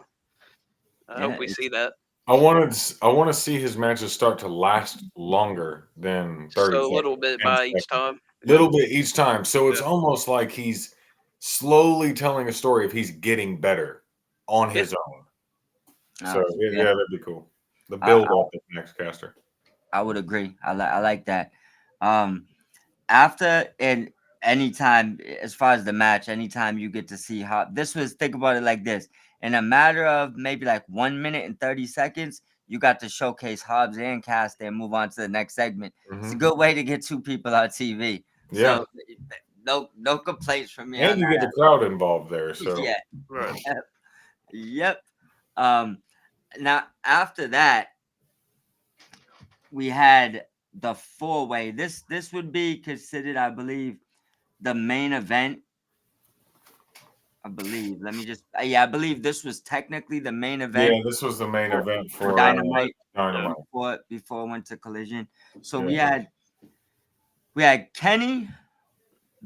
I yeah, hope we see that. I want to see his matches start to last longer than 30 So a seconds, little bit 10 by each seconds. time. Yeah, Little bit each time. So it's yeah, almost like he's slowly telling a story if he's getting better on yeah. his own. So yeah, yeah. that'd be cool. The I, build up of next caster. I would agree. I like that. Um, after and anytime as far as the match, anytime you get to see how this was. Think about it like this: in a matter of maybe like 1 minute and 30 seconds, you got to showcase Hobbs and Cast and move on to the next segment. It's a Hmm. good way to get two people on TV. Yeah. So no complaints from me And on you get that. the crowd involved there. So Yeah. Right. Yep. Um. Now after that, we had the four-way. This would be considered, I believe, the main event. I believe. Let me just. Yeah, I believe this was technically the main yeah, event this was the main for, event for for Dynamite Yeah. Dynamite. before it went to Collision. So Yeah. we had Kenny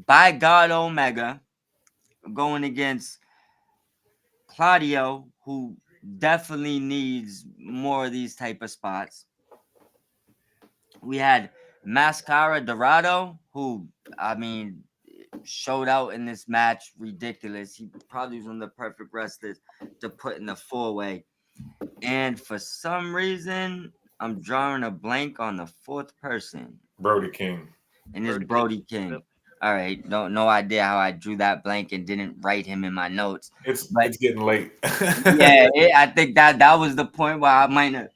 by God Omega going against Claudio, who definitely needs more of these type of spots. We had Mascara Dorado, who I mean showed out in this match, ridiculous. He probably was one of the perfect wrestlers to put in the four-way. And for some reason, I'm drawing a blank on the fourth person, Brody King. and it's Brody King. Brody Yep. King. All right, no idea how I drew that blank and didn't write him in my notes, but It's getting late. yeah, I think that was the point where I might have,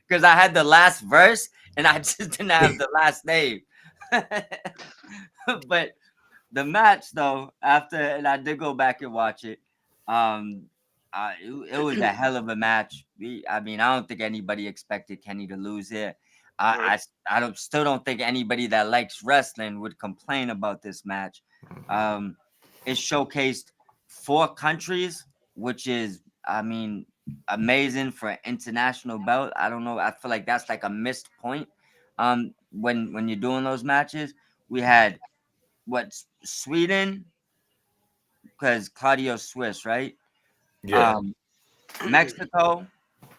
because I had the last verse and I just didn't have the last name. But the match though, after and I did go back and watch it. Um, it was a hell of a match. I mean, I don't think anybody expected Kenny to lose here. Right. I don't still don't think anybody that likes wrestling would complain about this match. Um, it showcased 4 countries, which is, I mean, amazing for an international belt. I don't know. I feel like that's like a missed point. When you're doing those matches, we had Sweden, because Claudio's Swiss, right? Yeah. Um, Mexico,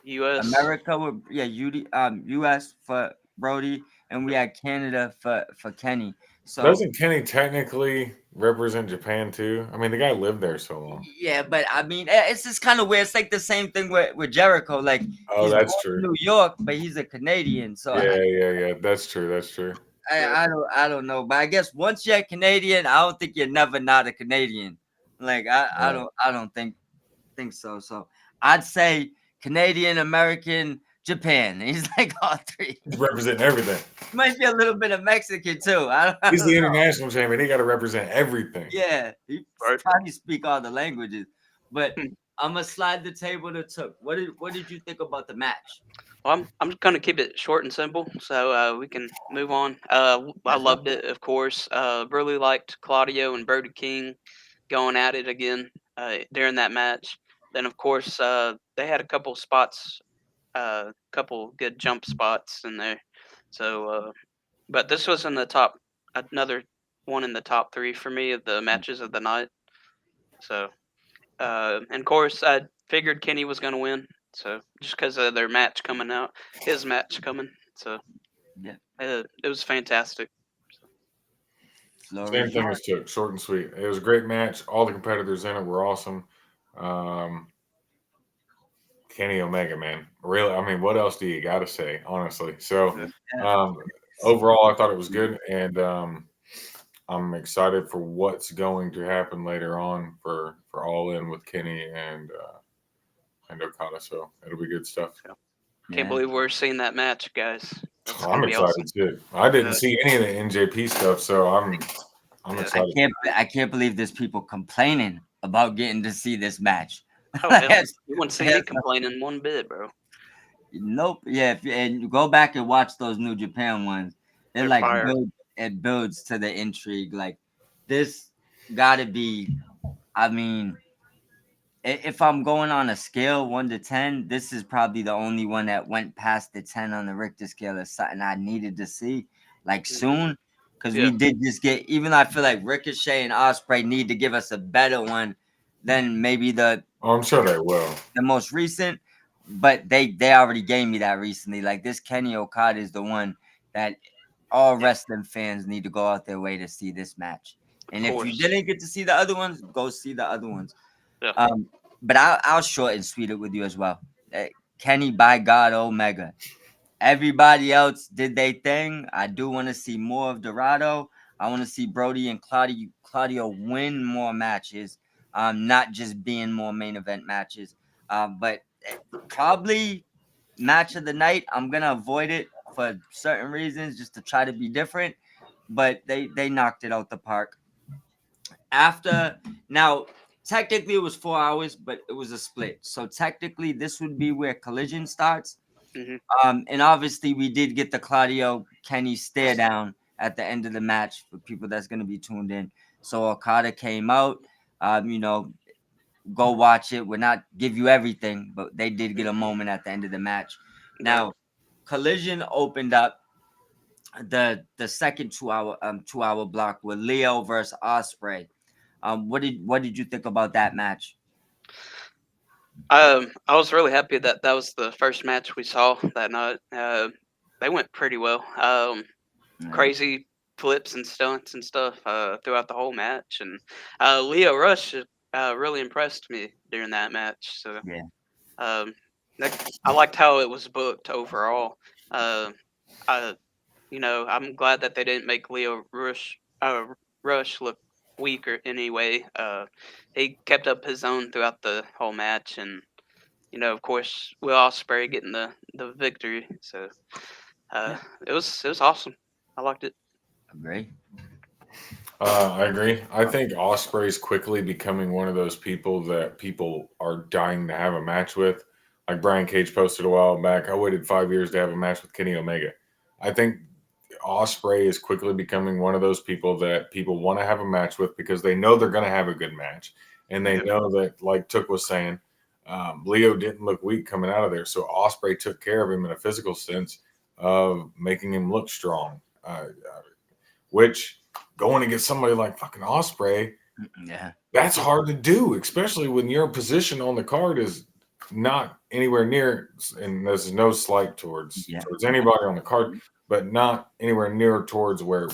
U.S. America with US for Brody, and we had Canada for Kenny. So Doesn't Kenny technically represent Japan too? I mean, the guy lived there so long. yeah, but I mean, it's just kind of weird. It's like the same thing with Jericho. Like Oh, he's that's born in true. New York, but he's a Canadian. So Yeah, yeah, yeah. That's true. That's true. Yeah. I don't know. But I guess once you're Canadian, I don't think you're never not a Canadian. Like Right. I don't think so. So I'd say Canadian, American, Japan. He's like all three. He's representing everything. Might be a little bit of Mexican too. I He's don't the know. international champion. He got to represent everything. Yeah, he Right. probably speak all the languages. But Hmm. I'm gonna slide the table to Took. What did you think about the match? Well, I'm just gonna keep it short and simple, so we can move on. I loved it, of course. Really liked Claudio and Brody King going at it again during that match. Then, of course, they had a couple spots, couple good jump spots in there. So, but this was in the top, another one in the top three for me of the matches of the night. So, and of course, I figured Kenny was going to win. So just because of their match coming out, his match coming. So Yeah, it was fantastic. floor Same is thing yours. as Took, short and sweet. It was a great match. All the competitors in it were awesome. Um, Kenny Omega, man, really. I mean, what else do you got to say, honestly? So, Yeah. Yeah. um, overall, I thought it was good, and I'm excited for what's going to happen later on for All In with Kenny and Okada. So it'll be good stuff. So can't Yeah. believe we're seeing that match, guys. That's I'm gonna be awesome. excited too. I didn't Uh, see any of the NJP stuff, so I'm yeah. excited. I can't believe there's people complaining about getting to see this match. Oh Like, hell, you wouldn't see me that's- complaining one bit, bro. nope. Yeah, and you go back and watch those New Japan ones. It They're like fire. it builds to the intrigue. Like this gotta be. I mean, if I'm going on a scale 1 to 10, this is probably the only one that went past the 10 on the Richter scale. Is something I needed to see like Hmm. soon, because we Yeah, did just get. Even though I feel like Ricochet and Osprey need to give us a better one than maybe Oh, I'm sure they will. the most recent, but they already gave me that recently. Like this Kenny Okada is the one that all yeah, wrestling fans need to go out their way to see this match. of And if you course. didn't get to see the other ones, go see the other ones. Yeah, Um, but I'll short and sweet it with you as well. Kenny, by God, Omega. Everybody else did their thing. I do want to see more of Dorado. I want to see Brody and Claudio win more matches, not just being more main event matches. But probably match of the night. I'm gonna avoid it for certain reasons, just to try to be different. But they knocked it out the park. After now, technically it was 4 hours, but it was a split. So technically, this would be where Collision starts. hmm And obviously, we did get the Claudio Kenny stare down at the end of the match for people that's going to be tuned in. So Okada came out. You know, go watch it. We're not give you everything, but they did get a moment at the end of the match. right. Now, Collision opened up the second 2 hour block with Leo versus Osprey. What did you think about that match? I was really happy that that was the first match we saw that night. They went pretty well. Yeah, Crazy flips and stunts and stuff throughout the whole match, and Leo Rush really impressed me during that match. So yeah, um, that, I liked how it was booked overall. Uh, I, I'm glad that they didn't make Rush look weak or anyway. He kept up his own throughout the whole match, and of course, Will Ospreay getting the victory. So uh, yeah. it was awesome. I liked it. Agree. I agree. I think Osprey's quickly becoming one of those people that people are dying to have a match with. Like Brian Cage posted a while back, I waited 5 years to have a match with Kenny Omega. I think Osprey is quickly becoming one of those people that people want to have a match with because they know they're going to have a good match, and they Yeah. know that, like Took was saying, Leo didn't look weak coming out of there, so Osprey took care of him in a physical sense of making him look strong. Which going against somebody like fucking Osprey, Yeah. that's hard to do, especially when your position on the card is not anywhere near. And there's no slight Yeah. towards anybody on the card, but not anywhere near towards where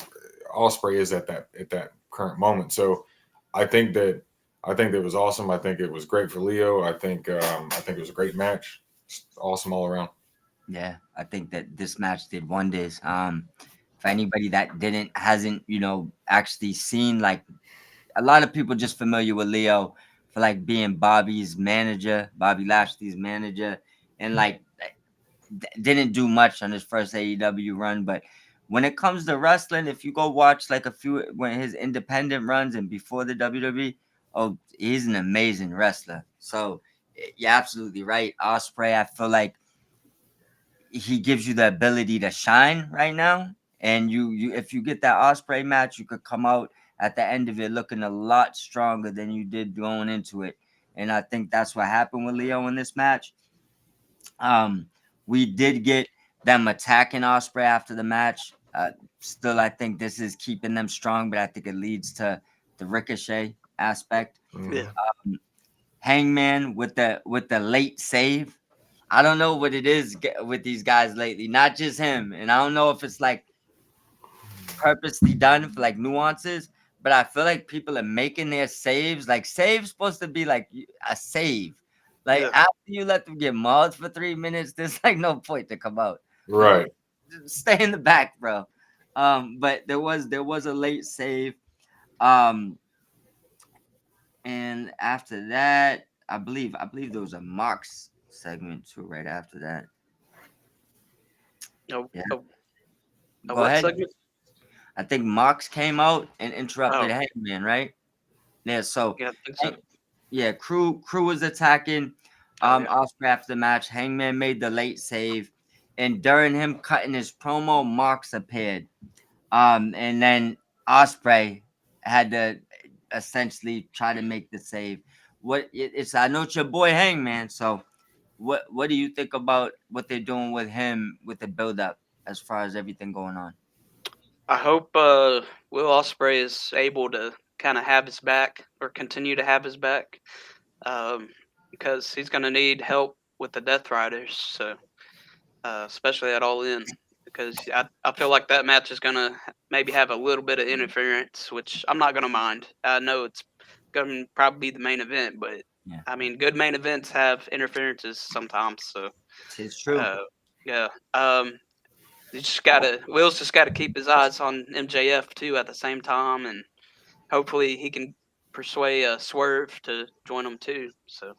Osprey is at that current moment. So I think that I think that was awesome. I think it was great for Leo. I think it was a great match. It's awesome all around. Yeah, I think that this match did wonders. For anybody that didn't hasn't actually seen, like, a lot of people just familiar with Leo for like being Bobby's manager, Bobby Lashley's manager, and like didn't do much on his first AEW run. But when it comes to wrestling, if you go watch like a few when his independent runs and before the WWE, oh, he's an amazing wrestler. So you're absolutely right, Osprey. I feel like he gives you the ability to shine right now. And you if you get that Osprey match, you could come out at the end of it looking a lot stronger than you did going into it. And I think that's what happened with Leo in this match. Um, we did get them attacking Osprey after the match. Still, I think this is keeping them strong, but I think it leads to the Ricochet aspect. Yeah. Mhm. Hangman with the late save. I don't know what it is with these guys lately. Not just him, and I don't know if it's like purposely done for like nuances. But I feel like people are making their saves. Like saves supposed to be like a save. Like Yeah. after you let them get mauled for 3 minutes, there's like no point to come out. Like Right. stay in the back, bro. But there was a late save. Um, and after that, I believe there was a Mox segment too right after that. Oh, Yeah, oh, go what ahead. segment? I think Mox came out and interrupted Oh, Hangman, right? Yeah, so yeah, I think so. yeah, crew was attacking Oh, yeah. Osprey after the match. Hangman made the late save, and during him cutting his promo, Mox appeared. And then Osprey had to essentially try to make the save. It's I know it's your boy Hangman, so what do you think about what they're doing with him with the build up as far as everything going on? I hope Will Ospreay is able to kind of have his back or continue to have his back, um, because he's going to need help with the Death Riders. So especially at All In, because I feel like that match is going to maybe have a little bit of interference, which I'm not going to mind. I know it's going to probably be the main event, but Yeah, I mean, good main events have interferences sometimes. So it's true. uh, yeah. Will's just gotta keep his eyes on MJF too at the same time, and hopefully he can persuade Swerve to join him too. So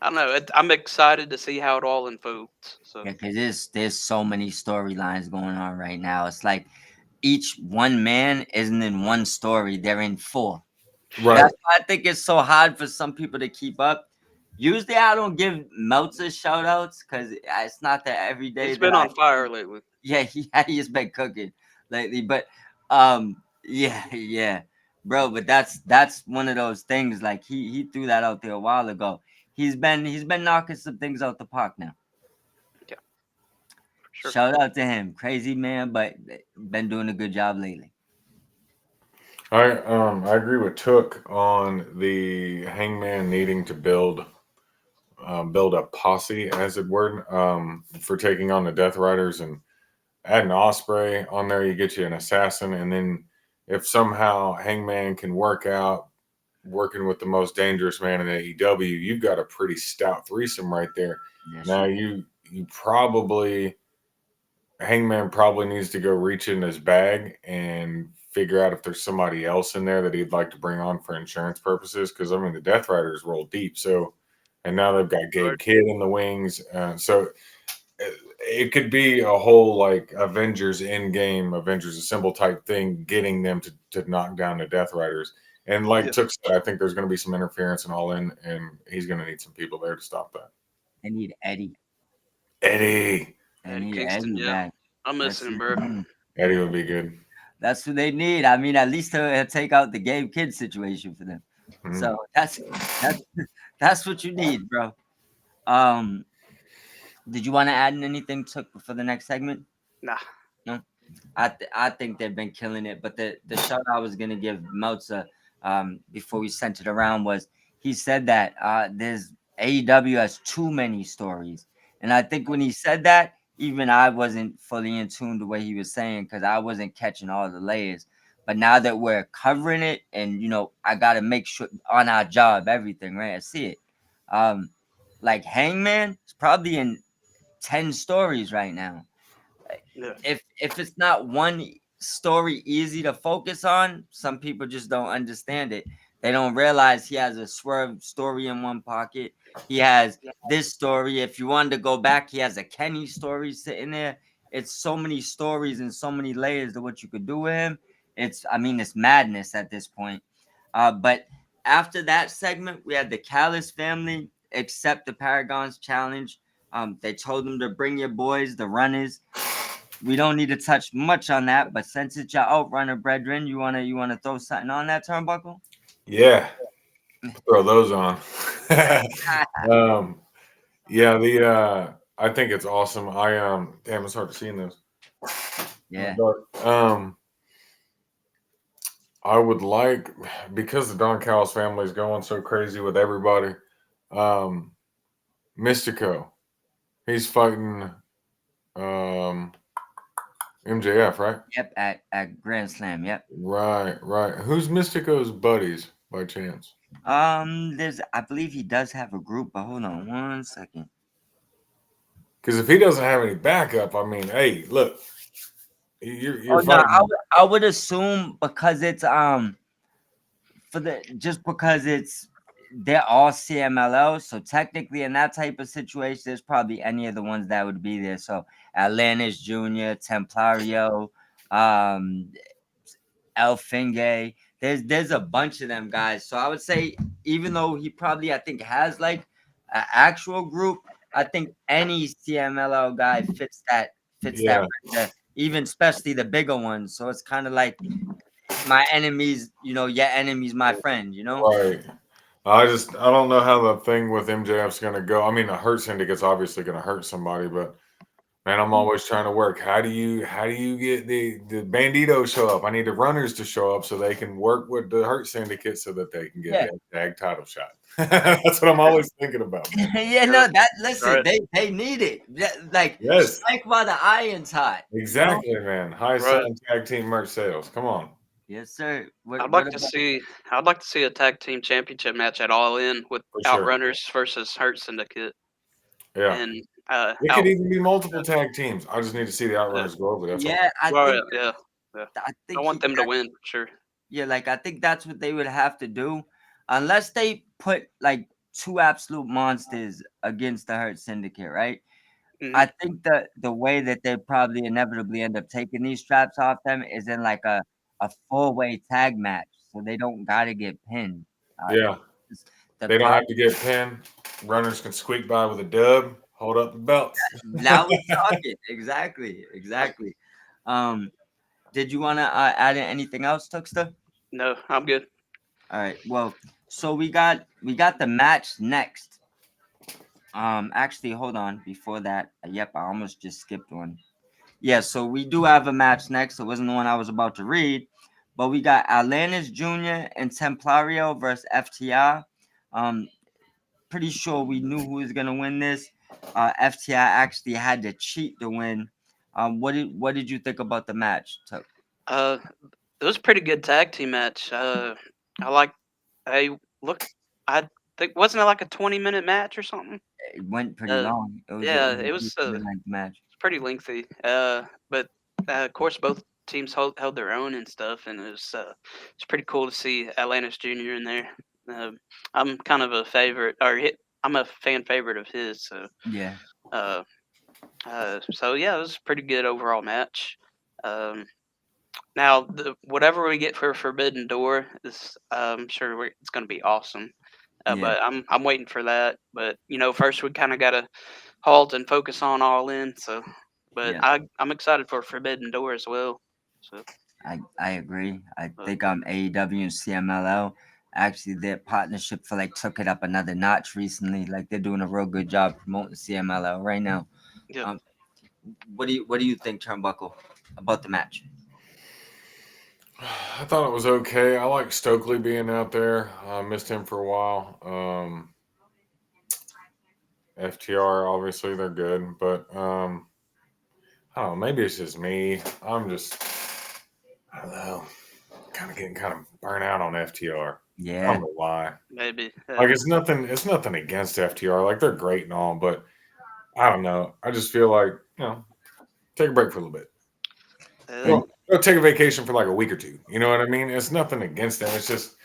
I don't know. I'm excited to see how it all unfolds. So Yeah, because there's so many storylines going on right now. It's like each one man isn't in one story; they're in four. Right. That's why I think it's so hard for some people to keep up. Usually, I don't give Meltzer shout outs because it's not that every day he's that been I. on fire lately. Yeah, he has been cooking lately, but yeah, yeah, bro. But that's one of those things. Like he threw that out there a while ago. He's been knocking some things out the park now. Yeah, for sure. Shout out to him, crazy man, but been doing a good job lately. I agree with Took on the Hangman needing to build a posse, as it were, for taking on the Death Riders, and add an Osprey on there. You get you an assassin, and then if somehow Hangman can work out working with the most dangerous man in AEW, you've got a pretty stout threesome right there. Yes, Now you. you probably Hangman probably needs to go reach in his bag and figure out if there's somebody else in there that he'd like to bring on for insurance purposes. Because I mean, the Death Riders roll deep, so and now they've got Gabe Lord. Kidd in the wings. So it could be a whole like Avengers Endgame, Avengers Assemble type thing, getting them to knock down the Death Riders. And like Yeah. Took said, I think there's going to be some interference and all in, and he's going to need some people there to stop that. They need Eddie. Eddie, They Eddie need Kingston, Eddie yeah. back. I'm That's missing him, it. bro. Eddie would be good. That's who they need. I mean, at least he'll take out the Gabe Kidd situation for them. Mhm. So that's that's what you need, bro. Um, did you want to add anything to for the next segment? Nah. No. I think they've been killing it. But the shout I was gonna give Meltzer before we sent it around was he said that there's AEW has too many stories, and I think when he said that, even I wasn't fully in tune the way he was saying because I wasn't catching all the layers. But now that we're covering it, and I gotta make sure on our job everything right. I see it. Um, like Hangman is probably in 10 stories right now. Yeah. If it's not one story easy to focus on, some people just don't understand it. They don't realize he has a Swerve story in one pocket. He has this story. If you wanted to go back, he has a Kenny story sitting there. It's so many stories and so many layers to what you could do with him. I mean, it's madness at this point. But after that segment, we had the Callis family accept the Paragon's challenge. They told them to bring your boys, the runners. We don't need to touch much on that, but since it's your outrunner, brethren, you wanna throw something on that turnbuckle? Yeah, throw those on. um, yeah, the I think it's awesome. Damn, it's hard to see in this in the Yeah. dark. I would like because the Don Callis family is going so crazy with everybody. Um, Mystico, he's fighting um MJF, right? Yep. At Grand Slam. Yep. Right, right. Who's Mystico's buddies by chance? I believe he does have a group, but hold on 1 second. Because if he doesn't have any backup, I mean, hey, look, you're Oh no, I fighting. would I would assume because it's just because they're all CMLL, so technically in that type of situation, there's probably any of the ones that would be there. So Atlantis Jr., Templario, um, El Finge. There's a bunch of them guys. So I would say even though he probably I think has like an actual group, I think any CMLL guy fits that Yeah, right, even especially the bigger ones. So it's kind of like my enemies, your enemy's my friend. right. I don't know how the thing with MJF's gonna go. I mean, the hurt syndicate's obviously gonna hurt somebody, but man, I'm always trying to work. How do you get the banditos show up? I need the runners to show up so they can work with the hurt syndicate so that they can get Yeah. that tag title shot. That's what I'm always thinking about, man. Yeah, Yeah. no, that listen, Right. they need it. Like Yes, strike while the iron's hot. exactly, man. Highest Right. selling tag team merch sales. Come on, Yes, sir. What I'd what like to about see I'd like to see a tag team championship match at All In with for sure. Outrunners versus Hurt Syndicate Yeah, and it could out. even be multiple tag teams. I just need to see the Yeah. Outrunners go over. That's all. yeah, Right. Yeah. Yeah. I I think want he them to win for sure. yeah, like I think that's what they would have to do. Unless they put like two absolute monsters against the Hurt Syndicate, right? Hmm. I think the way that they probably inevitably end up taking these straps off them is in like a 4-way tag match, so they don't gotta get pinned. Uh, Yeah, it's- the they don't crowd have to get pinned. Runners can squeak by with a dub. Hold up the belts. now we're talking. Exactly. Um, did you want to add in anything else, Tuxter? No, I'm good. All right. Well, so we got the match next. Actually, hold on. Before that, yep, I almost just skipped one. Yeah, so we do have a match next. It wasn't the one I was about to read, but we got Atlantis Jr. and Templario versus FTI. Um, Pretty sure we knew who was gonna win this. FTI actually had to cheat to win. What did you think about the match? Uh, it was a pretty good tag team match. I like. I look. I think wasn't it like a 20-minute match or something? It went pretty Uh, long. It was yeah, a it was. decent length match. Pretty lengthy. But of course, both teams held their own and stuff, and it's pretty cool to see Atlantis Jr. in there. I'm kind of a favorite, I'm a fan favorite of his. So Yeah. uh, So yeah, it was a pretty good overall match. Um, Now, whatever we get for Forbidden Door is, I'm sure it's going to be awesome. Yeah, But I'm waiting for that. But first we kind of got to halt and focus on All In. So, but yeah. I'm excited for Forbidden Door as well. So, I agree. I but think AEW and CMLL actually their partnership for like took it up another notch recently. Like they're doing a real good job promoting CMLL right now. yeah, Um, what do you think, Turnbuckle, about the match? I thought it was okay. I like Stokely being out there. I missed him for a while. FTR, obviously, they're good, but I don't know. Maybe it's just me. I don't know, kind of getting kind of burnt out on FTR. I don't Yeah, know why. maybe. Like it's nothing. It's nothing against FTR. Like they're great and all, but I don't know. I just feel like take a break for a little bit. Uh, and Go take a vacation for like a week or two. You know what I mean? It's nothing against them. It's just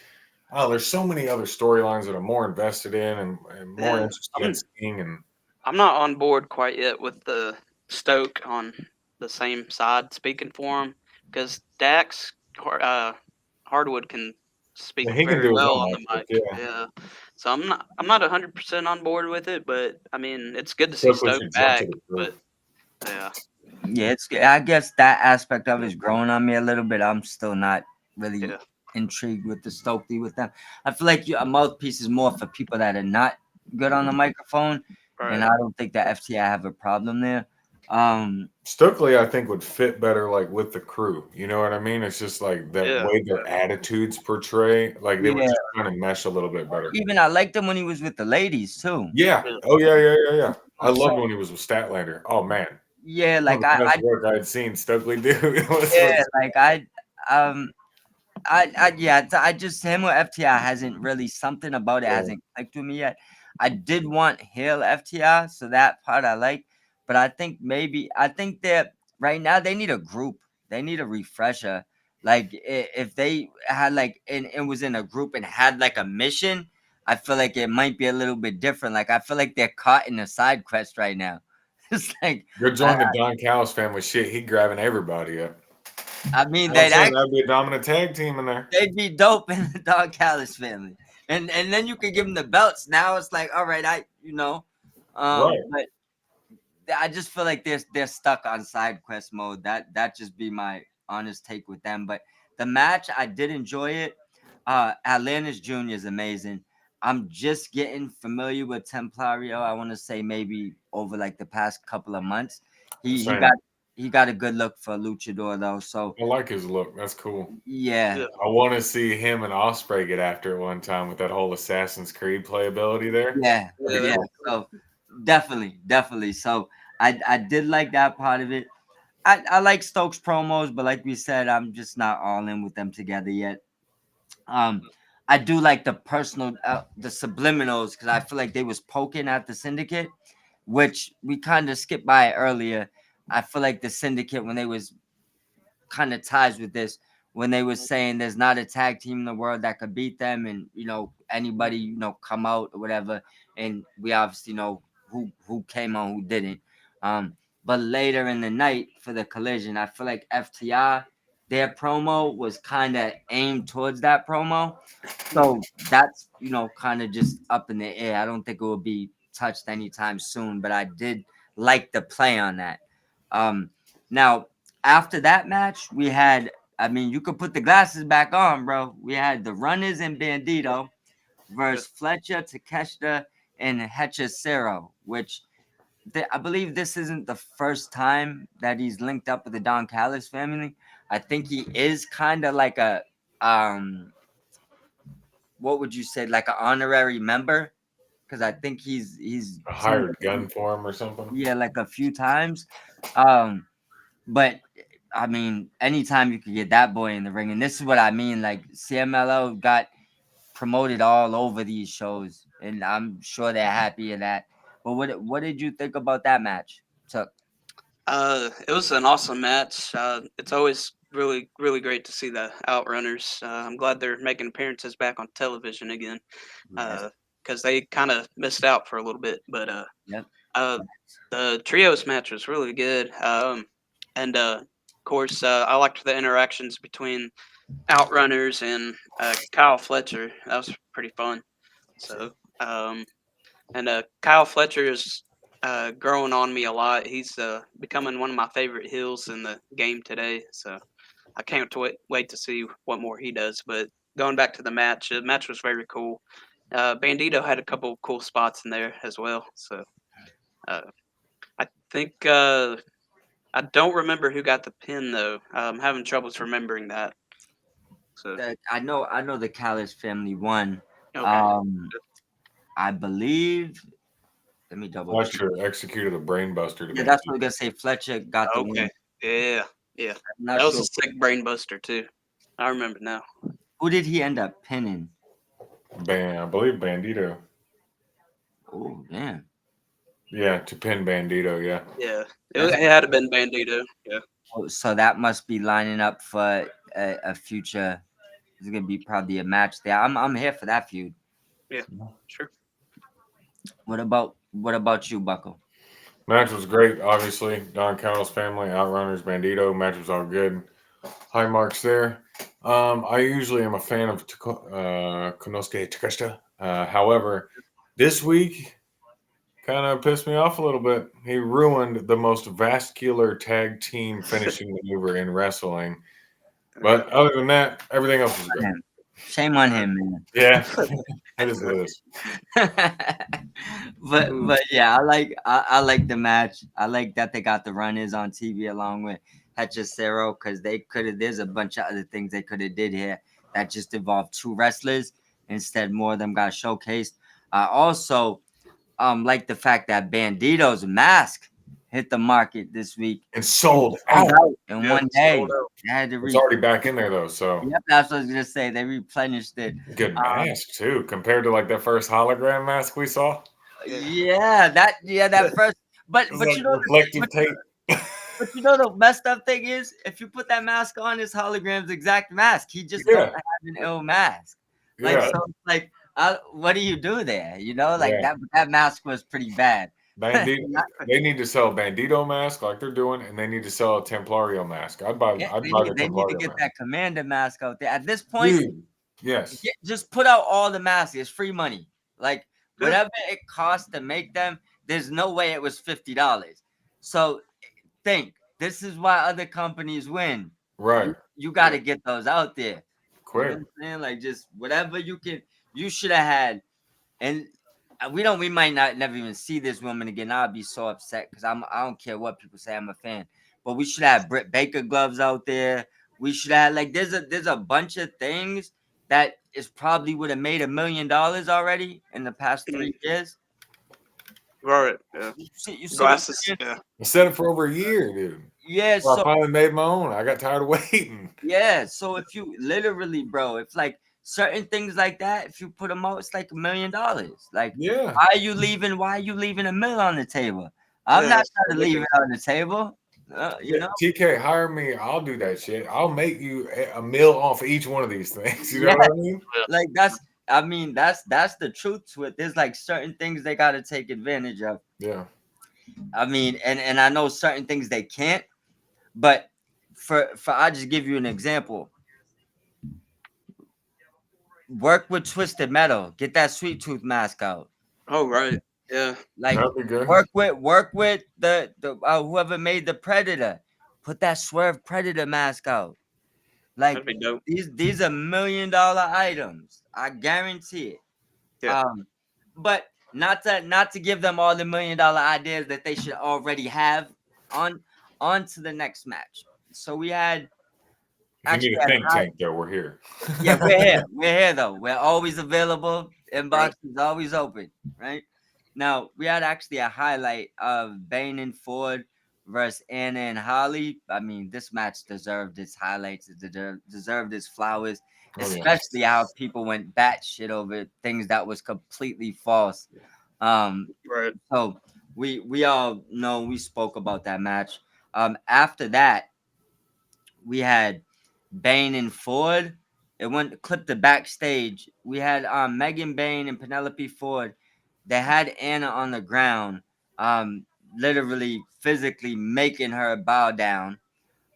oh, there's so many other storylines that I'm more invested in and more yeah, interested in seeing. And I'm not on board quite yet with the Stoke on the same side speaking for him because Hardwood can speak yeah, he can very do his well own on the aspect. mic. Yeah, Yeah, so I'm not 100% on board with it, but I mean it's good to see Stokely Stoke should jump to back. the But truth. yeah, yeah, it's I guess that aspect of it's growing on me a little bit. I'm still not really yeah, intrigued with the Stokely with them. I feel like a mouthpiece is more for people that are not good on the microphone, and right, I don't think that FTI have a problem there. Stokely, I think, would fit better like with the crew. You know what I mean? It's just like that yeah, way their attitudes portray, like they would Yeah, just kind of mesh a little bit better. even I liked him when he was with the ladies too. Yeah. yeah, Oh yeah, yeah, yeah, yeah. I So loved when he was with Statlander. Oh man, yeah, one like of the best work I had seen Stokely do yeah, was like um yeah, I just him with FTI hasn't really something about it yeah. hasn't clicked with me yet. I did want Hill FTI, so that part I like, but I think that right now they need a group. They need a refresher. Like if they had like and was in a group and had like a mission, I feel like it might be a little bit different. Like I feel like they're caught in a side quest right now. It's like Go I, join the Don Callis family. Shit, he grabbing everybody up. I mean I'm they'd saying act that'd be a dominant tag team in there. they'd be dope in the Dog Callis family. And then you could give them the belts. Now it's like, all right, Right. but I just feel like they're stuck on side quest mode. That just be my honest take with them. But the match, I did enjoy it. Atlantis Jr. is amazing. I'm just getting familiar with Templario. I want to say maybe over like the past couple of months. He he got Same. he got a good look for a luchador though. So I like his look. That's cool. yeah, yeah, I want to see him and Osprey get after it one time with that whole Assassin's Creed playability there. yeah, That'd be yeah. yeah. cool. So definitely. So I did like that part of it. I like Stokes promos, but like we said, I'm just not all in with them together yet. Um, I do like the personal, the subliminals because I feel like they was poking at the syndicate, which we kind of skipped by earlier. I feel like the syndicate when they was kind of ties with this when they was saying there's not a tag team in the world that could beat them, and anybody come out or whatever, and we obviously know who came on, who didn't. But later in the night for the collision, I feel like FTI their promo was kind of aimed towards that promo, so that's kind of just up in the air. I don't think it will be touched anytime soon, but I did like the play on that. Um, Now after that match, we had. I mean, you could put the glasses back on, bro. We had the Runners and Bandito Yeah. versus Fletcher, Takeshita, and Hechicero, which I believe this isn't the first time that he's linked up with the Don Callis family. I think he is kind of like a what would you say, like an honorary member? Because I think he's A teamed hired gun for him or something. yeah, like a few times. Um, but I mean, anytime you could get that boy in the ring, and this is what I mean, like CMLO got promoted all over these shows, and I'm sure they're happy of that. But what did you think about that match, Tuck? It was an awesome match. It's always really, really great to see the Outrunners. I'm glad they're making appearances back on television again Yes. because they kind of missed out for a little bit. But Yep. Uh, the trios match was really good. And of course, I liked the interactions between Outrunners and Kyle Fletcher. That was pretty fun. So, and Kyle Fletcher is growing on me a lot. He's becoming one of my favorite heels in the game today. So I can't wait to see what more he does. But going back to the match was very cool. Bandito had a couple cool spots in there as well. So uh, I think I don't remember who got the pin though. I'm having troubles remembering that. So That I know the Callis family won. okay, Um, I believe. Let me double check. Fletcher executed a brainbuster to Yeah, that's what I Bandito. was gonna say. Fletcher got the okay, win. yeah, yeah. I'm not That was a sure sick brain buster too. I remember now. who did he end up pinning. I believe Bandito. Oh damn, Yeah, to pin Bandito. Yeah. Yeah, that's it had to been Bandito. Yeah, so that must be lining up for a future. It's gonna be probably a match there. I'm here for that feud. yeah, sure. What about you, Buckle? Match was great. Obviously, Don Cowell's family, Outrunners, Bandito. Match was all good. High marks there. I usually am a fan of Konosuke Takeshita. However, this week kind of pissed me off a little bit. He ruined the most vascular tag team finishing maneuver in wrestling. Yeah. But other than that, everything else was good. Him. Shame on him, man. Yeah, it is what it is. But yeah, I like the match. I like that they got the runners on TV along with Hechicero because they could have. There's a bunch of other things they could have did here that just involved two wrestlers. Instead, more of them got showcased. I also like the fact that Bandito's mask hit the market this week. And It sold sold out. out in Yeah, one day. sold out. They had to It's already back in there though, so Yep, that's what I was gonna say. They replenished it. good Um, mask too, compared to like that first hologram mask we saw. Yeah, that first, but It's but like you know reflective but, tape. but you know the messed up thing is if you put that mask on, his hologram's exact mask. He just don't Yeah, have an ill mask. Like yeah, so, like what do you do there? You know, like yeah. that mask was pretty bad. Bandito, Not- they need to sell a Bandito mask like they're doing, and they need to sell a Templario mask. I'd buy. yeah, I'd buy the they need to Templario get mask. that commander mask out there. At this point, Dude, yes, just put out all the masks. It's free money. Like yeah, whatever it costs to make them, there's no way it was $50. So think this is why other companies win. right, You got to get those out there. You know quick. what I'm saying? Like just whatever you can. You should have had, and we might not never even see this woman again. I'll be so upset because I don't care what people say. I'm a fan, but we should have Britt Baker gloves out there. We should have like there's a bunch of things that is probably would have made $1 million already in the past Mhm. 3 years. Right. Yeah, You see what I'm glasses. saying? Yeah, I said it for over a year, dude. Yeah, So I so finally made my own. I got tired of waiting. yeah, so if you literally, bro, if like certain things like that, if you put them out, it's like $1 million. Like, Yeah, why are you leaving? Why are you leaving a mill on the table? I'm yeah. not It's trying to leave it ridiculous. on the table. You yeah. know? TK, hire me. I'll do that shit. I'll make you a meal off of each one of these things. You know Yeah, what I mean? like I mean, that's the truth to it. There's like certain things they got to take advantage of. Yeah. I mean, and I know certain things they can't, but for I just give you an example. Work with Twisted Metal. Get that Sweet Tooth mask out. Oh right. Yeah. Like That'd be good. work with the whoever made the Predator. Put that Swerve Predator mask out. That'd Like be dope. these are $1 million items. I guarantee it. Yeah. But not to give them all the $1 million ideas that they should already have on to the next match. So we had If you need actually a had think tank, though, we're here. yeah, we're here. We're here though. We're always available. Inbox Right. is always open. Right now, we had actually a highlight of Bane and Ford versus Anna and Holly. I mean, this match deserved its highlights. It deserved its flowers, Oh, yeah. especially how people went batshit over things that was completely false. Right. So we all know we spoke about that match. After that, we had Bane and Ford. It went clipped the backstage. We had Megan Bane and Penelope Ford. They had Anna on the ground. um, literally physically making her bow down.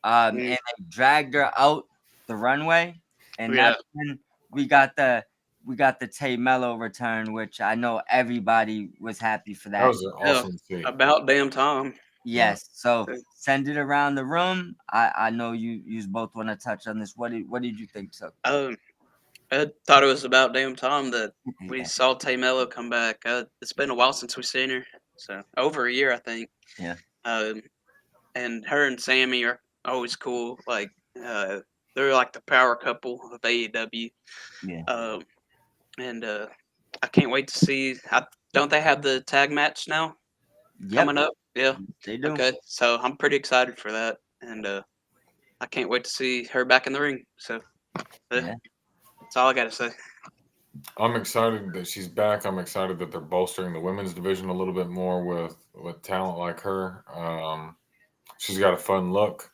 And Mm, they dragged her out the runway, and yeah. that's when we got the we got the Tay Mello return, which I know everybody was happy for That that. was an Yeah. awesome scene. About damn time. Yeah. Yes, so send it around the room. I know you both want to touch on this. What did you think, Took? Um, I thought it was about damn time that we Yeah, saw Tay Mello come back. It's been a while since we've seen her, so over a year, I think. yeah, Um, and her and Sammy are always cool. Like, uh, they're like the power couple of AEW. yeah. Um, and I can't wait to see. Don't they have the tag match now Yep, coming up? Yeah. they do. Okay. So I'm pretty excited for that, and I can't wait to see her back in the ring. So yeah, Yeah, that's all I got to say. I'm excited that she's back. I'm excited that they're bolstering the women's division a little bit more with talent like her. She's got a fun look.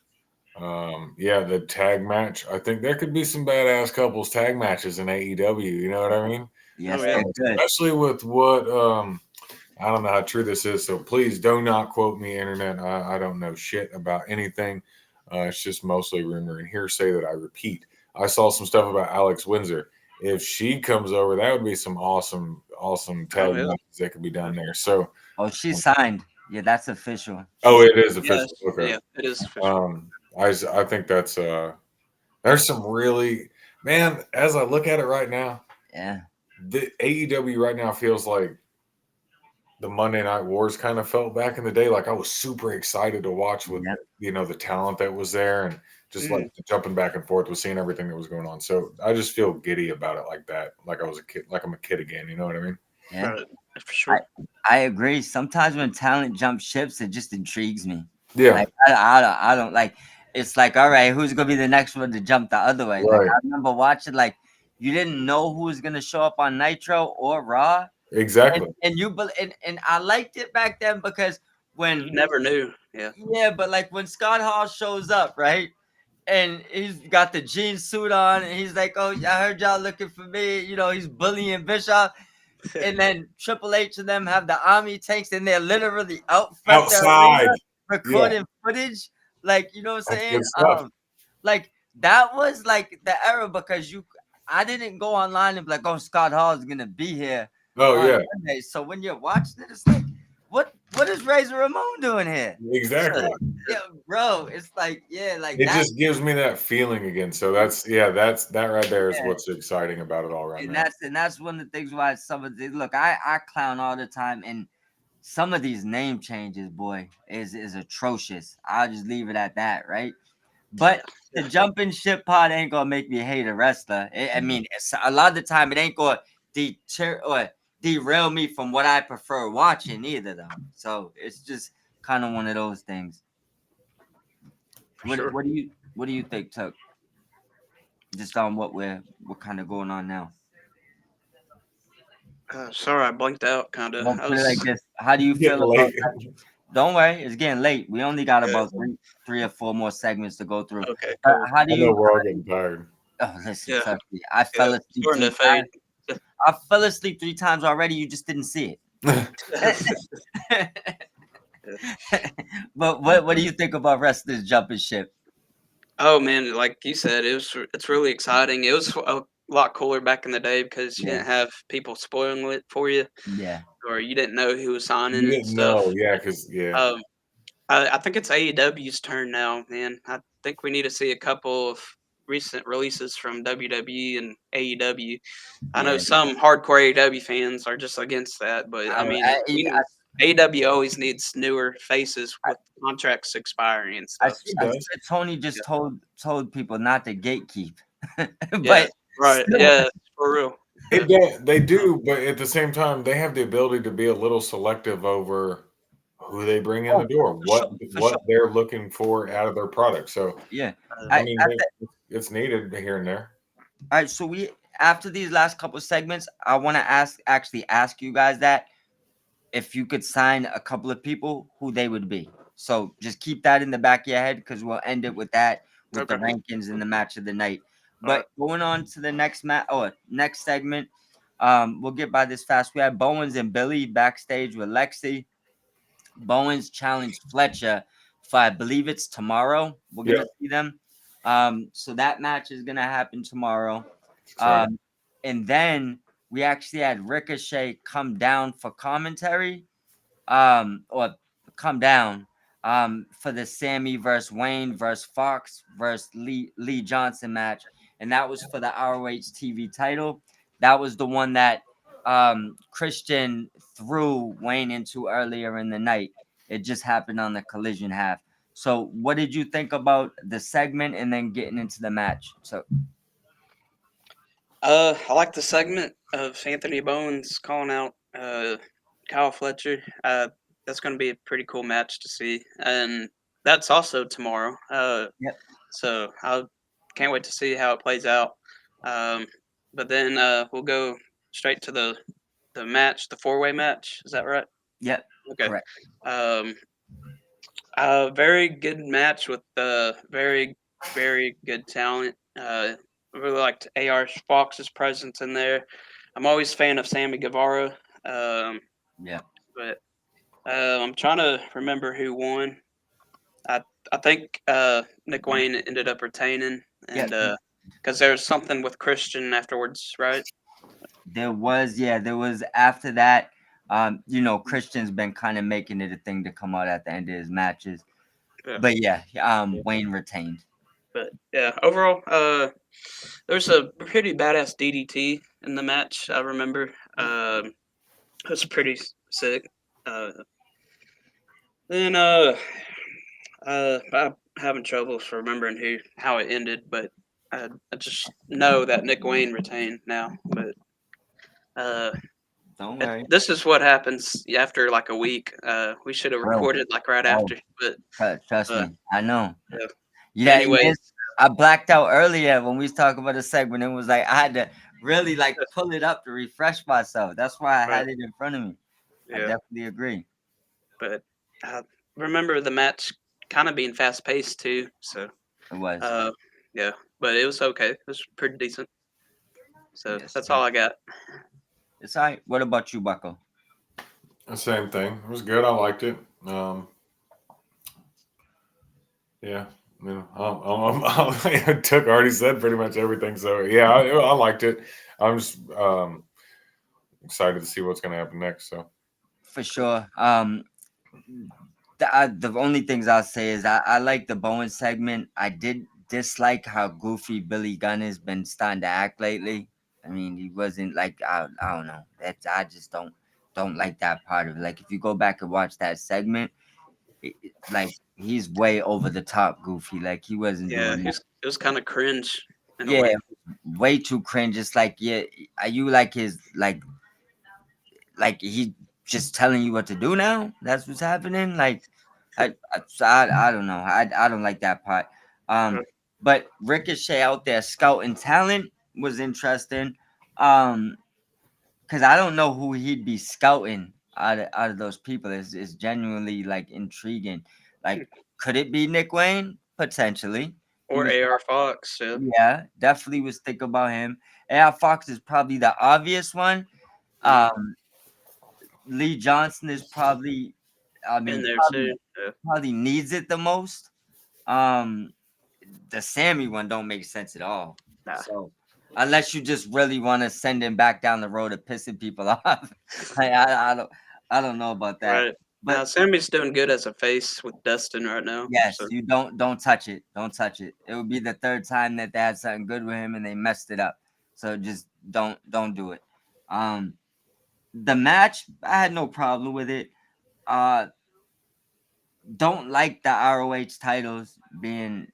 Yeah, the tag match. I think there could be some badass couples tag matches in AEW. You know what I mean? Oh yes, yeah. they're good. Especially with what I don't know how true this is. So please do not quote me, internet. I don't know shit about anything. It's just mostly rumor and hearsay that I repeat. I saw some stuff about Alex Windsor. If she comes over, that would be some awesome Oh tag yeah. matches that could be done there. So, Oh, she signed. Yeah, that's official. She oh, signed. it is official. Yes. Okay. Yeah. It is official. Um, I think that's there's some really, man. As I look at it right now, Yeah, the AEW right now feels like the Monday Night Wars kind of felt back in the day. Like I was super excited to watch with yeah, the talent that was there and just like Mm, jumping back and forth with seeing everything that was going on. So I just feel giddy about it like that. Like I was a kid, like I'm a kid again. You know what I mean? yeah. right. For I sure. I agree. Sometimes when talent jumps ships, it just intrigues me. Yeah. Like I don't like. It's like, all right, who's gonna be the next one to jump the other way? Like Right. I remember watching, like, you didn't know who was gonna show up on Nitro or Raw, and Exactly. and you and I liked it back then because You when, never knew. Yeah. yeah, but like when Scott Hall shows up, right? And he's got the jean suit on, and he's like, "Oh, I heard y'all looking for me." He's bullying Bischoff, and then Triple H and them have the army tanks, and they're literally out front the Outside. arena Yeah. recording footage. Like, you know what I'm That's saying? good stuff. Like that was like the era because I didn't go online and be like, "Oh, Scott Hall is gonna be here Oh on yeah. Monday." So when you're watching it, it's like, what is Razor Ramon doing here? Exactly. Yeah, bro, it's like, yeah, like It that. just gives me that feeling again. So that's that right there is what's exciting about it all right And now. that's one of the things why some of the look, I clown all the time, and some of these name changes, boy, is atrocious. I'll just leave it at that, right? Yeah. But the jumping ship pod ain't gonna make me hate a wrestler. I mean, a lot of the time it ain't gonna deter or derail me from what I prefer watching either, though. So it's just kind of one of those things. For What sure. what do you think, Tuck? Just on what kind of going on now? Sorry, I blanked out. Kind of. Well, I put it like was. this: how do you Getting feel about? late. Don't worry, it's getting late. We only got Yeah. about three or four more segments to go through. Okay. Cool. How do I know you? we're all getting tired. Oh, listen, Yeah. trust me. I Yeah. fell asleep Starting to three fade. times. I fell asleep three times already. You just didn't see it. But what do you think about rest of this jumping ship? Oh man, like you said, it's really exciting. It was a lot cooler back in the day because you Yeah, didn't have people spoiling it for you, yeah, or you didn't know who was signing You and didn't stuff. know, yeah, because yeah. Um, I think it's AEW's turn now, man. I think we need to see a couple of recent releases from WWE and AEW. I know yeah. some hardcore AEW fans are just against that, but I I, mean, I, AEW always needs newer faces with contracts expiring and I, stuff. It I does. swear Tony Yeah, just told people not to gatekeep, yeah, but right. still, Yeah, for real. Yeah. They do, but at the same time, they have the ability to be a little selective over who they bring in oh, the door, for sure, for what sure, they're looking for out of their product. So, yeah. Uh, I I, mean, I it's needed here and there. All right, so we after these last couple segments, I want to ask you guys that if you could sign a couple of people, who they would be. So just keep that in the back of your head because we'll end it with that with the okay. rankings and the match of the night. All right. But going on to the next segment, we'll get by this fast. We had Bowens and Billy backstage with Lexi. Bowens challenged Fletcher for, I believe it's tomorrow. We're Yeah, gonna see them. So that match is gonna happen tomorrow. that's right. Um, and then we actually had Ricochet come down for commentary, or come down, for the Sammy versus Wayne versus Fox versus Lee Johnson match, and that was for the ROH TV title. That was the one that Christian threw Wayne into earlier in the night. It just happened on the collision half. So, what did you think about the segment and then getting into the match? So, I like the segment of Anthony Bowens calling out Kyle Fletcher. That's going to be a pretty cool match to see, and that's also tomorrow. yep, So I can't wait to see how it plays out. Um, but then we'll go straight to the match, the 4-way match. Is that right? yep, Okay. correct. Um, a very good match with very good talent. I really liked AR Fox's presence in there. I'm always a fan of Sammy Guevara, Yep. but I'm trying to remember who won. I I think Nick Wayne ended up retaining, and Yep. because there was something with Christian afterwards, right? There was after that. Christian's been kind of making it a thing to come out at the end of his matches. Yeah. But yeah, Yeah. Wayne retained. But yeah, overall, there's a pretty badass DDT in the match. I remember. It was pretty sick. Uh, then I'm having trouble for remembering how it ended, but I just know that Nick Wayne retained now. But uh, Don't worry. this is what happens after like a week. We should have Bro. recorded like right Oh, after, but trust uh, me. I know. yeah. Yeah, Anyways, I blacked out earlier when we was talking about the segment. It was like I had to really like pull it up to refresh myself. That's why I right, had it in front of me. I yeah. definitely agree. But I remember the match kind of being fast paced too. So It was. uh, yeah, but it was okay. It was pretty decent. So Yes, that's sir. all I got. It's all right. What about you, Bucko? The same thing. It was good. I liked it. Yeah, I mean, Took already said pretty much everything. So yeah, I liked it. I'm just excited to see what's going to happen next. So For sure. The only things I'll say is I like the Bowen segment. I did dislike how goofy Billy Gunn has been starting to act lately. I mean, he wasn't like I don't know. I just don't like that part of it. Like if you go back and watch that segment, like he's way over the top goofy. Like he wasn't Yeah, doing that. it was kind of cringe in a Yeah, way. way too cringe. It's like, yeah, are you like his like he just telling you what to do now? That's what's happening. Like I don't know. I don't like that part. Uh, But Ricochet out there scouting talent was interesting. Because I don't know who he'd be scouting out of those people. Is genuinely like intriguing. Like, could it be Nick Wayne? Potentially. He or was, AR Fox. Yeah, yeah, definitely was thinking about him. Al Fox is probably the obvious one. mm, Um, Lee Johnson is probably, I in mean, there probably too. Yeah, probably needs it the most. Um, the Sammy one don't make sense at all. nah, So unless you just really want to send him back down the road of pissing people off, I don't know about that. right. Now But Sammy's doing good as a face with Dustin right now. yes, So you don't touch it. Don't touch it. It would be the third time that they had something good with him and they messed it up. So just don't do it. Um, the match, I had no problem with it. Uh, don't like the ROH titles being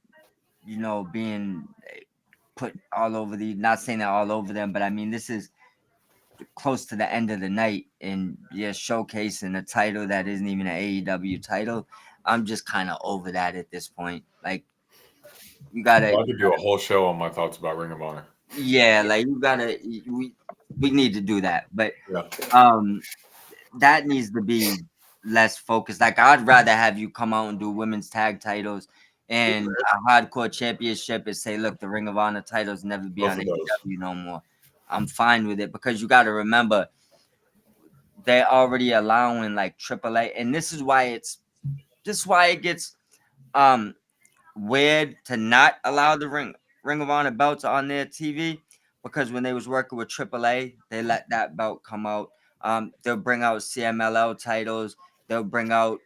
put all over the, not saying that all over them, but I mean this is close to the end of the night and you're showcasing a title that isn't even an AEW title. I'm just kind of over that at this point. Like you gotta, well, I could do a whole show on my thoughts about Ring of Honor. yeah, like you gotta, we need to do that, but Yeah, um, that needs to be less focused. Like I'd rather have you come out and do women's tag titles and a hardcore championship and say, look, the Ring of Honor titles never be both on of those. AEW no more. I'm fine with it because you got to remember they're already allowing like AAA, and this is why it gets um weird to not allow the Ring of Honor belts on their TV, because when they was working with AAA, they let that belt come out. They'll bring out CMLL titles. They'll bring out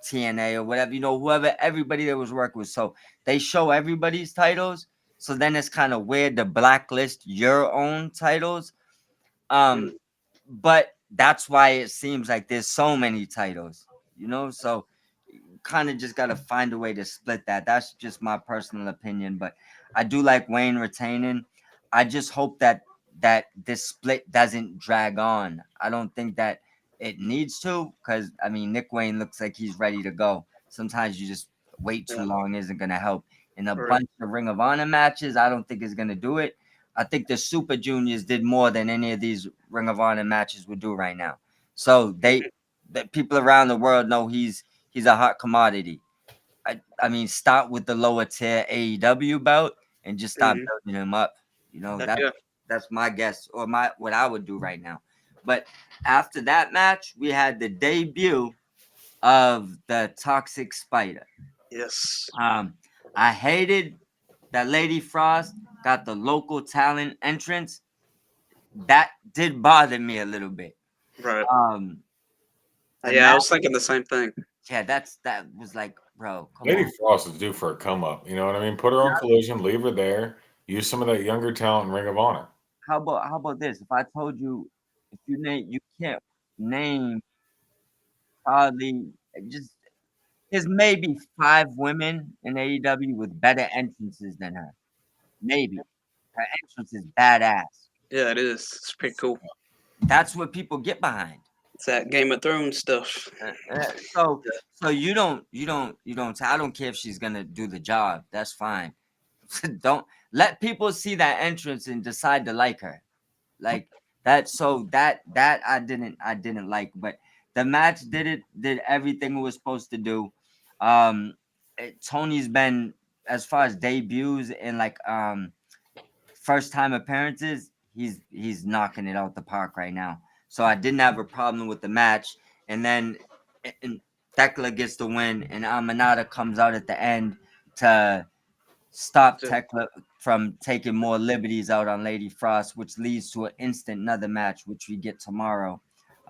TNA or whatever, whoever, everybody that was working with. So they show everybody's titles. So then it's kind of weird to blacklist your own titles. Mm, But that's why it seems like there's so many titles, so kind of just got to find a way to split that. That's just my personal opinion, but I do like Wayne retaining. I just hope that this split doesn't drag on. I don't think that it needs to, because I mean Nick Wayne looks like he's ready to go. Sometimes you just wait too yeah, long isn't going to help. In a right. bunch of Ring of Honor matches, I don't think it's going to do it. I think the Super Juniors did more than any of these Ring of Honor matches would do right now. So the people around the world know he's a hot commodity. I mean, start with the lower tier AEW belt and just start Mm-hmm. building him up. Heck That yeah. that's my guess, or my what I would do right now. But after that match, we had the debut of the Toxic Spider. Yes. Um, I hated that Lady Frost got the local talent entrance. That did bother me a little bit. Right. Um, the Yeah, I match, was thinking the same thing. yeah, that was like, bro, come Lady on. Frost is due for a come up. You know what I mean? Put her on Collision, leave her there. Use some of that younger talent in Ring of Honor. How about this? If I told you, if you can't name probably just there's maybe 5 women in AEW with better entrances than her. Maybe her entrance is badass. Yeah, it is. It's pretty cool. That's what people get behind. It's that Game of Thrones stuff. So you don't. I don't care if she's gonna do the job. That's fine. Don't let people see that entrance and decide to like her. Like that. So that I didn't like, but the match did everything it was supposed to do. Tony's been, as far as debuts and like first time appearances, he's knocking it out the park right now. So I didn't have a problem with the match, and then and Tekla gets the win, and Amanada comes out at the end to stop So, Tekla from taking more liberties out on Lady Frost, which leads to an instant another match, which we get tomorrow.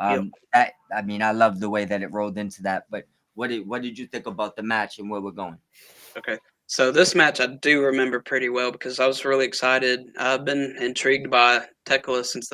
yep. That I mean, I love the way that it rolled into that. But what did you think about the match and where we're going? Okay. So this match I do remember pretty well because I was really excited. I've been intrigued by Tekla since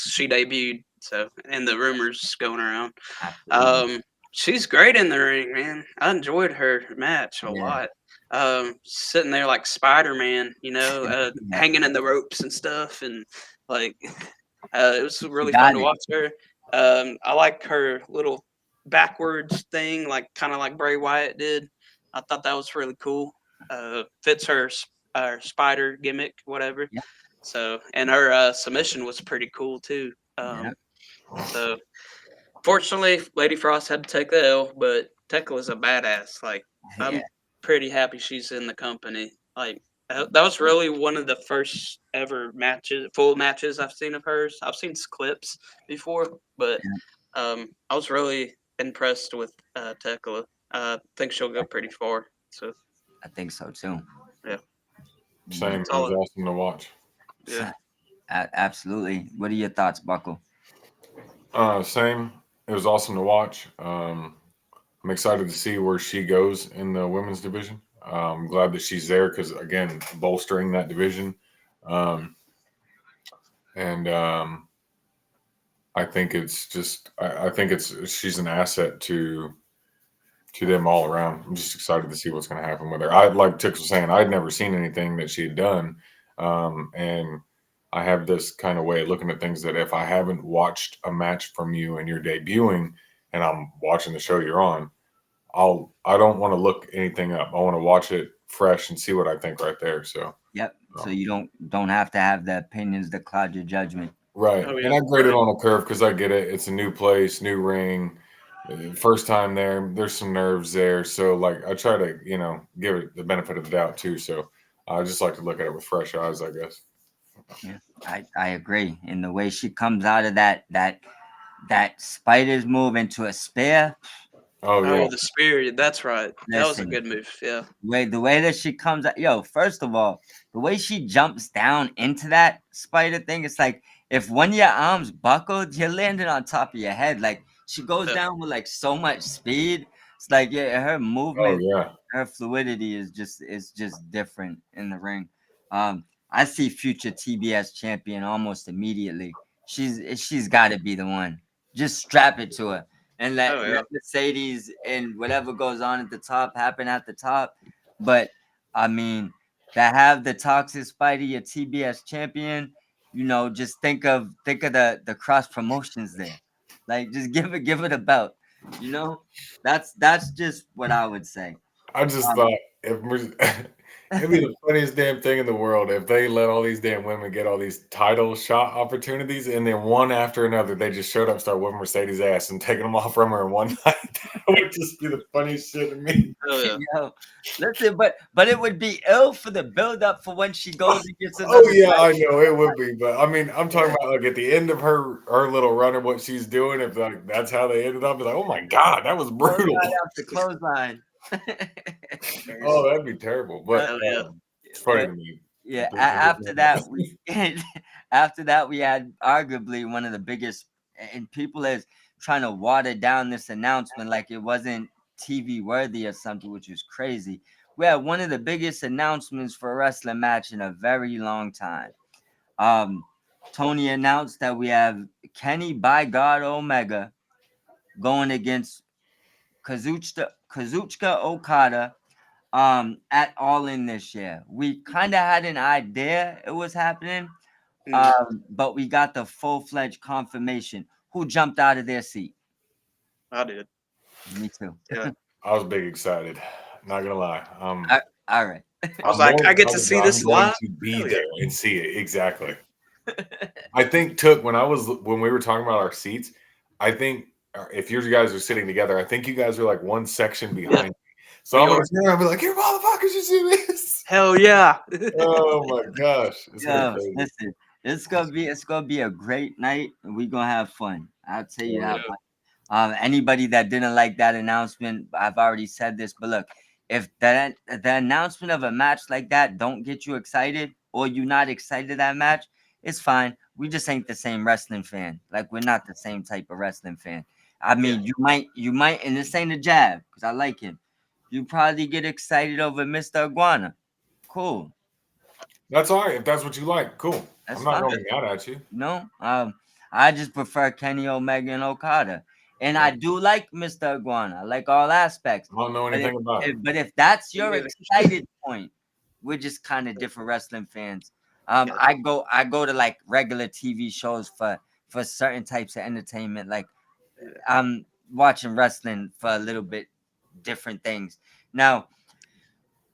she debuted. So and the rumors going around. Absolutely, Um, she's great in the ring, man. I enjoyed her match a yeah, lot. Sitting there like Spider Man, yeah. hanging in the ropes and stuff, and like it was She really fun got to it. watch her. I like her little backwards thing, like kind of like Bray Wyatt did. I thought that was really cool. Fits her spider gimmick, whatever. Yeah, So, and her submission was pretty cool too. yeah, So fortunately, Lady Frost had to take the L, but Tekla is a badass. Like, yeah. I'm pretty happy she's in the company. Like, that was really one of the first ever full matches I've seen of hers. I've seen clips before, but I was really impressed with Tekla. I think she'll go pretty far. So, I think so too. yeah, Same. Mm, It that's was all. awesome to watch. Yeah. Absolutely. What are your thoughts, Buckle? Same. It was awesome to watch. I'm excited to see where she goes in the women's division. I'm glad that she's there because, again, bolstering that division. Um, and I think it's just, I think she's an asset to them all around. I'm just excited to see what's going to happen with her. I like Tix was saying, I'd never seen anything that she had done, and I have this kind of way of looking at things that if I haven't watched a match from you and you're debuting, and I'm watching the show you're on, I don't want to look anything up. I want to watch it fresh and see what I think right there. So. Yep. So Um, you don't have to have the opinions that cloud your judgment. right, Oh and yeah. I grade it Right. on a curve because I get it. It's a new place, new ring. First time there, there's some nerves there. So like I try to, give it the benefit of the doubt too. So I just like to look at it with fresh eyes, I guess. Yeah, I agree. And the way she comes out of that spider's move into a spear. Oh yeah. Oh, the spirit. That's right. That was a Listen, good move. Yeah. the way that she comes out, yo, first of all, the way she jumps down into that spider thing, it's like if one of your arms buckled, you're landing on top of your head. Like she goes Yeah. down with like so much speed. It's like yeah, her Oh movement, yeah. her fluidity is just different in the ring. I see future TBS champion almost immediately. She's got to be the one. Just strap it to her and Oh let yeah. Mercedes and whatever goes on at the top happen at the top. But I mean, to have the toxic spider your TBS champion, just think of the cross promotions there. Like just give it a belt. You know, that's just what I would say. I just Um, thought it'd be the funniest damn thing in the world if they let all these damn women get all these title shot opportunities, and then one after another they just showed up, start whipping Mercedes' ass, and taking them off from her in one night. That would just be the funniest shit to me. Oh yeah. listen, but it would be ill for the build up for when she goes and gets Oh another yeah, title. I know it would be, but I mean, I'm talking Yeah. about like at the end of her little run and what she's doing. If like that's how they ended up, it's like, oh my god, that was brutal. Clothesline after clothesline. Oh, that'd be terrible. But Oh yeah. it's funny But to me. yeah, after that we after that we had arguably one of the biggest, and people is trying to water down this announcement like it wasn't TV worthy or something, which was crazy. We had one of the biggest announcements for a wrestling match in a very long time. Um, Tony announced that we have Kenny by God Omega going against Kazuchika Okada at All In this year. We kind of had an idea it was happening, Mm, but we got the full-fledged confirmation. Who jumped out of their seat? I did. Me too. Yeah. I was big excited. Not gonna lie. All right. I was like, I get to see I'm this going live. to be Hell yeah. there and see it exactly. I think took when we were talking about our seats. I think if you guys are sitting together, I think you guys are like one section Yeah. behind. So We I'm gonna are. sit there and be like, "Here, motherfuckers, you see this?" Hell yeah. Oh my gosh, it's gonna be Yo, crazy. listen, it's gonna be a great night, and we're gonna have fun. I'll tell you Oh that yeah. Yeah. much. Anybody that didn't like that announcement, I've already said this, but look, if the announcement of a match like that don't get you excited, or you're not excited that match, it's fine. We just ain't the same wrestling fan. Like we're not the same type of wrestling fan. I Yeah. mean, you might, and this ain't a jab because I like him. You probably get excited over Mr. Iguana. Cool, That's all right if that's what you like. Cool. I'm that's not fine. gonna be mad at you. No, I just prefer Kenny Omega and Okada, and I Yeah. do like Mr. Iguana. I like all aspects. I don't know But if, anything about it. if but if that's Me your neither. excited point, we're just kind of different wrestling fans. Gotcha. I go to like regular TV shows for certain types of entertainment. Like Yeah. I'm watching wrestling for a little bit different things. Now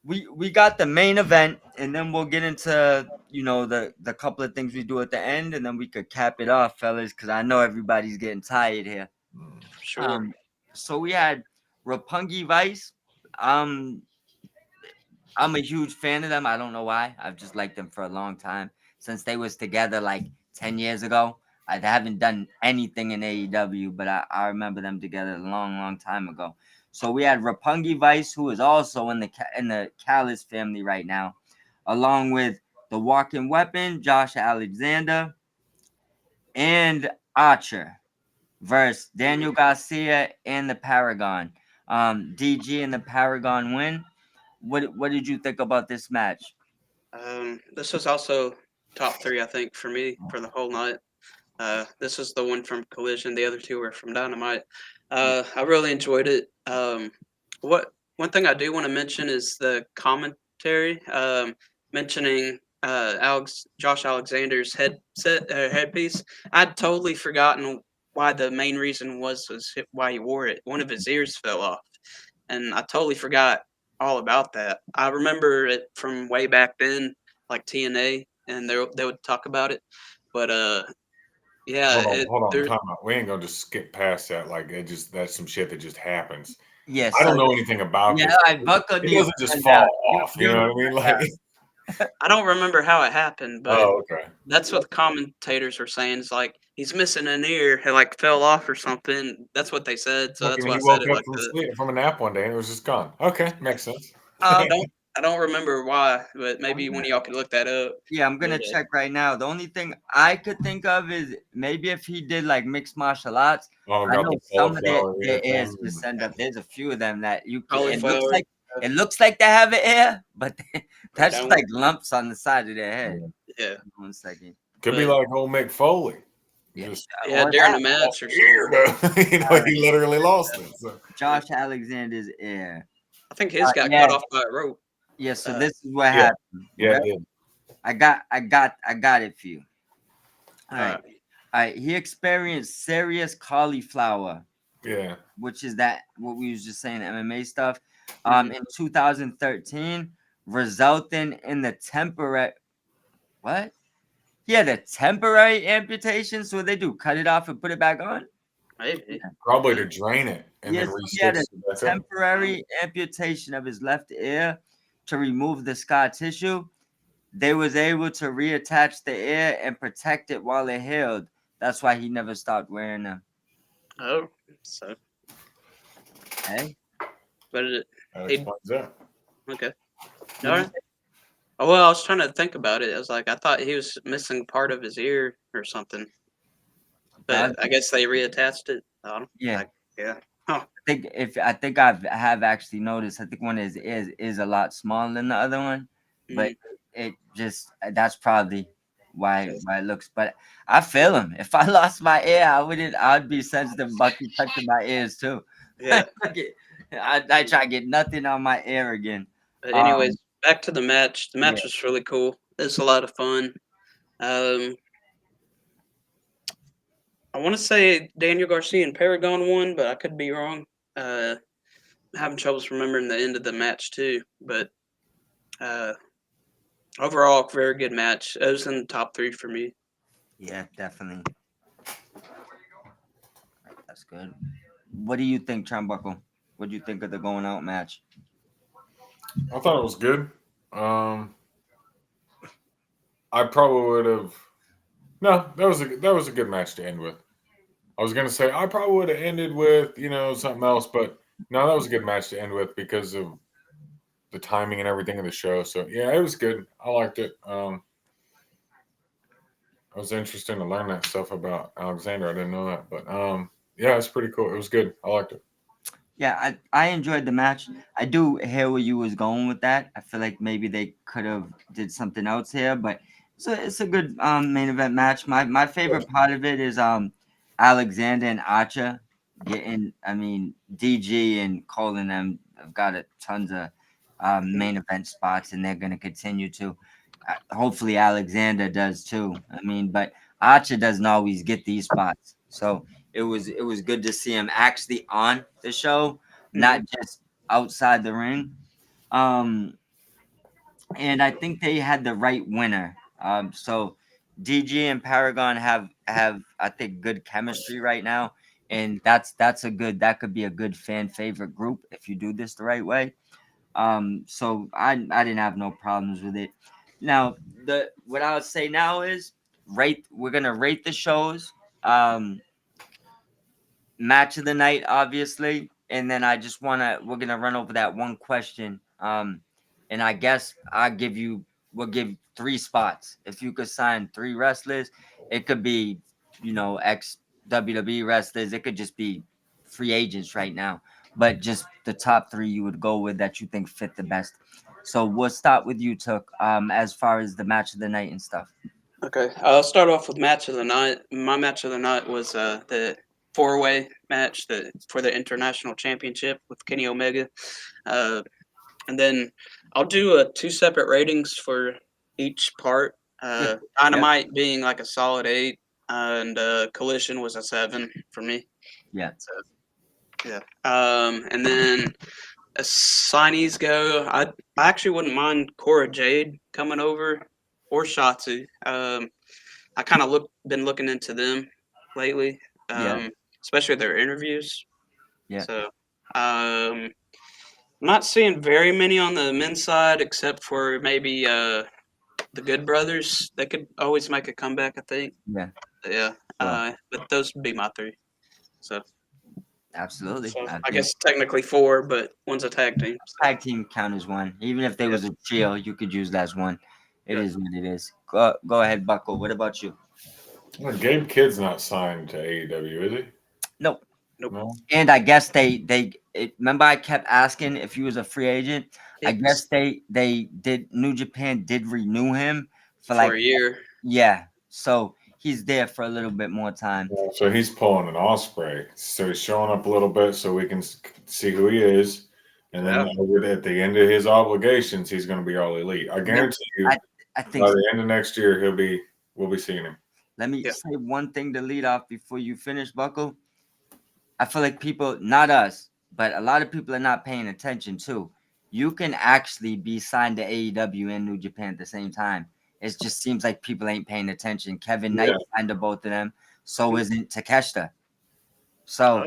we got the main event, and then we'll get into the couple of things we do at the end, and then we could cap it off, fellas, because I know everybody's getting tired here. For sure. um so we had Roppongi Vice. um I'm a huge fan of them. I don't know why. I've just liked them for a long time, since they was together like 10 years ago. I haven't done anything in AEW, but I remember them together a long, long time ago. So we had Roppongi Vice, who is also in the Callis family right now, along with the Walking Weapon, Josh Alexander, and Archer versus Mhm. Daniel Garcia and the Paragon. DG and the Paragon win. What did you think about this match? This was also top three, I think, for me for the whole night. This is the one from Collision. The other two were from Dynamite. I really enjoyed it. What one thing I do want to mention is the commentary, mentioning Josh Alexander's headpiece. I'd totally forgotten why the main reason was why he wore it. One of his ears fell off, and I totally forgot all about that. I remember it from way back then, like TNA, and they would talk about it. But yeah, Hold on, there. time out. We ain't gonna just skip past that. Like it just that's some shit that just happens. Yeah, I so don't know anything about yeah, this. I buckled It the doesn't just rundown. fall Give, off. You give know him what I the mean? rundown. Like I don't remember how it happened, but Oh, okay. that's what the commentators were saying. Is like he's missing an ear. It like fell off or something. That's what they said. So Look, that's and why I he said woke it up like that. from a nap one day and it was just gone. Okay, makes sense. I don't I don't remember why, but maybe one of y'all could look that up. Yeah, I'm But gonna check right now. The only thing I could think of is maybe if he did like mixed martial arts. Oh, I got know the some of cauliflower their ear ears thing. just end up. There's a few of them that you can. cauliflower, It looks like they have an ear, but they that's don't. like lumps on the side of their head. Yeah, 1 second. Could be but like old Mick Foley. Yeah, Just yeah, or during that the match or something. ear, he literally lost it. So. Josh Alexander's ear. I think his got Yeah, cut off by a rope. yeah. So Uh, this is what Yeah, happened. yeah, Okay, it did. I got it for you. All right, uh, all right. He experienced serious cauliflower, Yeah. which is that what we was just saying, MMA stuff. mhm. In 2013, resulting in the temporary what? Yeah, the temporary amputation. So what they do, cut it off and put it back on. Maybe. Probably to drain it and then Yes, he had a re-stitch it back up. temporary amputation of his left ear to remove the scar tissue. They was able to reattach the ear and protect it while it healed. That's why he never stopped wearing them. Oh, so Hey, but That he explains that. okay. All would you right. Oh well, I was trying to think about it. I was like, I thought he was missing part of his ear or something, say? but I guess they reattached it. I don't. Yeah, Yeah. Huh. I think I have actually noticed. I think one of his ears is a lot smaller than the other one, but Mm, it just that's probably okay. why it looks. But I feel him. If I lost my ear, I wouldn't. I'd be sensitive about you touching my ears too. Yeah. I try to get nothing on my ear again. But Um, anyways, back to the match. The yeah, match was really cool. It's a lot of fun. Um, I want to say Daniel Garcia and Paragon won, but I could be wrong. Having troubles remembering the end of the match too. But uh, overall, very good match. It was in the top three for me. yeah, definitely. That's good. What do you think, Turnbuckle? What do you think of the going out match? I thought it was good. I probably would have. No, that was a good match to end with. I was gonna say I probably would have ended with something else, but no, that was a good match to end with because of the timing and everything of the show. So yeah, it was good. I liked it. It was interesting to learn that stuff about Alexander. I didn't know that, but yeah, it's pretty cool. It was good. I liked it. Yeah, I enjoyed the match. I do hear where you was going with that. I feel like maybe they could have did something else here, but it's a good main event match. My favorite part of it is Alexander and Archer getting. I mean, DG and Cole and them have got tons of main event spots, and they're gonna continue to. Hopefully, Alexander does too. I mean, but Archer doesn't always get these spots, so it was good to see him actually on the show, Hmm. not just outside the ring. Um, and I think they had the right winner. So DG and Paragon have I think good chemistry right now, and that's a good that could be a good fan favorite group if you do this the right way. So I didn't have no problems with it. Now the what I would say now is rate we're gonna rate the shows. Match of the night, obviously, and then I just we're gonna run over that one question. And I guess we'll give 3 spots. If you could sign 3 wrestlers, it could be ex WWE wrestlers. It could just be free agents right now, but just the top 3 you would go with that you think fit the best. So we'll start with you, Took. As far as the match of the night and stuff. Okay, I'll start off with match of the night. My match of the night was the four-way match for the international championship with Kenny Omega, uh, and then I'll do 2 separate ratings for each part. Yeah. Yep. Dynamite being like a solid 8, and Collision was a 7 for me. Yeah. So yeah, and then as signees go, I actually wouldn't mind Cora Jade coming over or Shotzi. I kind of been looking into them lately, Yeah. especially their interviews. Yeah. So I'm not seeing very many on the men's side, except for maybe the Good Brothers. They could always make a comeback, I think. Yeah, Yeah. sure. But those would be my three. So, Absolutely. so I I think guess technically four, but one's a tag team. So tag team count as one. Even if they yeah, was a trio, you could use that as one. It yeah. is what it is. Go ahead, Buckle. What about you? Well, Gabe Kidd's not signed to AEW, is he? Nope. Nope. No. And I guess remember I kept asking if he was a free agent. I guess It's they did. New Japan did renew him for for like, a year. yeah. So he's there for a little bit more time. Well, so he's pulling an Osprey. So he's showing up a little bit so we can see who he is. And then Yeah. at the end of his obligations, he's going to be all elite. I Yep. guarantee you, I think by so. the end of next year, we'll be seeing him. Let me Yeah. say one thing to lead off before you finish, Buckle. I feel like people, not us, but a lot of people are not paying attention too. You can actually be signed to AEW and New Japan at the same time. It just seems like people ain't paying attention. Kevin Knight Yeah, signed to both of them. So Mhm. isn't Takeshita. Uh,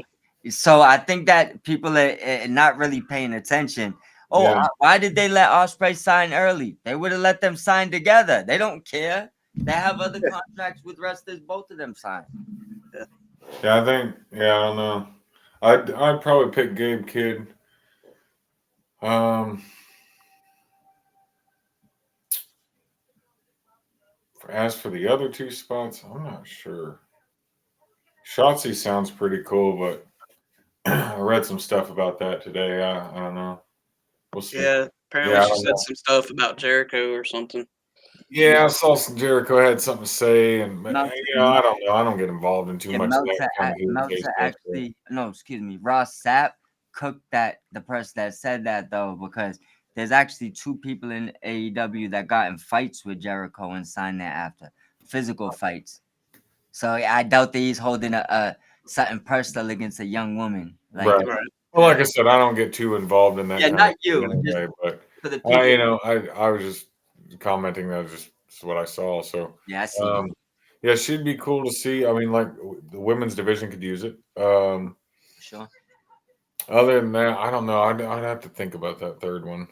So I think that people are not really paying attention. Oh, yeah, why did they let Osprey sign early? They would have let them sign together. They don't care. They have other contracts with wrestlers. Both of them signed. yeah. yeah. I think, yeah, I don't know. I'd probably pick Gabe Kidd. Um, as for the other two spots, I'm not sure. Shotzi sounds pretty cool, but I read some stuff about that today. I don't know. We'll see. Yeah. Apparently, Yeah, I she don't said know. some stuff about Jericho or something. Yeah, I saw some Jericho had something to say, and Meltzer, I don't know. I don't get involved in too Yeah, much of that kind of hearsay Meltzer stuff. So. actually, no, excuse me, Ross Sapp cooked the person that said that though, because there's actually two people in AEW that got in fights with Jericho and signed that after physical fights. So I doubt that he's holding a something personal against a young woman. Like, Right. Right. Well, Yeah. like I said, I don't get too involved in that yeah, kind of not shit you, just anyway. But for the people. I was just commenting that was just what I saw. So, Yeah, I see you. um, yeah, she'd be cool to see. I mean, like the women's division could use it. For sure. Other than that, I don't know. I'd have to think about that third one.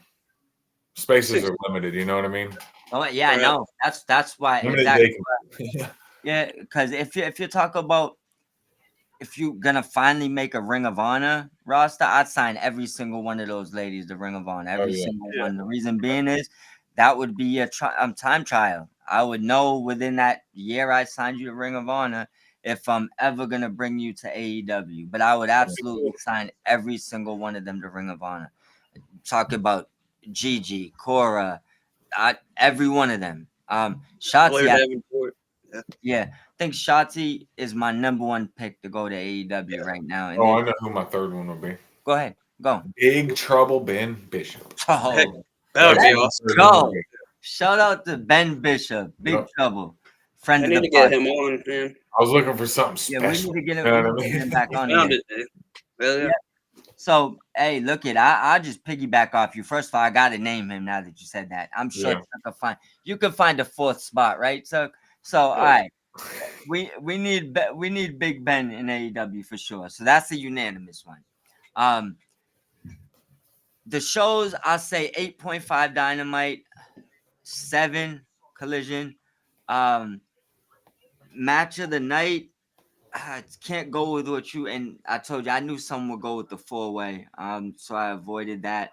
Spaces Six. are limited. You know what I mean? Oh yeah, I Right. know. That's why Limited exactly. vacancy. Yeah, because if you talk about if you're gonna finally make a Ring of Honor roster, I'd sign every single one of those ladies to Ring of Honor, Oh every yeah. single Yeah. one. The reason being is that would be a time trial. I would know within that year I signed you to Ring of Honor if I'm ever gonna bring you to AEW. But I would absolutely sign every single one of them to Ring of Honor. Talk about Gigi, Cora, every one of them. Blair Shotzi, Davenport. Yeah. yeah, I think Shotzi is my number one pick to go to AEW right now. And Oh, then I know who my third one would be. go ahead, go. Big Trouble Ben Bishop. Heck, Oh, that would That's be who let's my awesome. third one would go. be. Shout out to Ben Bishop, Big Yep. Trouble, friend I of need the to pod. get him on, man. I was looking for something Yeah, we need special. to get You him. know We what I need to get him mean? back on Found again. it, dude. Hell yeah. Yeah. So, hey, look it. I just piggyback off you. First of all, I got to name him now that you said that. I'm sure Yeah. you can find a fourth spot, right? So all Yeah. right. We need Big Ben in AEW for sure. So that's a unanimous one. Um, the shows I say 8.5 Dynamite, 7 Collision, um, match of the night. I can't go with what you and I told you I knew someone would go with the 4-way. So I avoided that.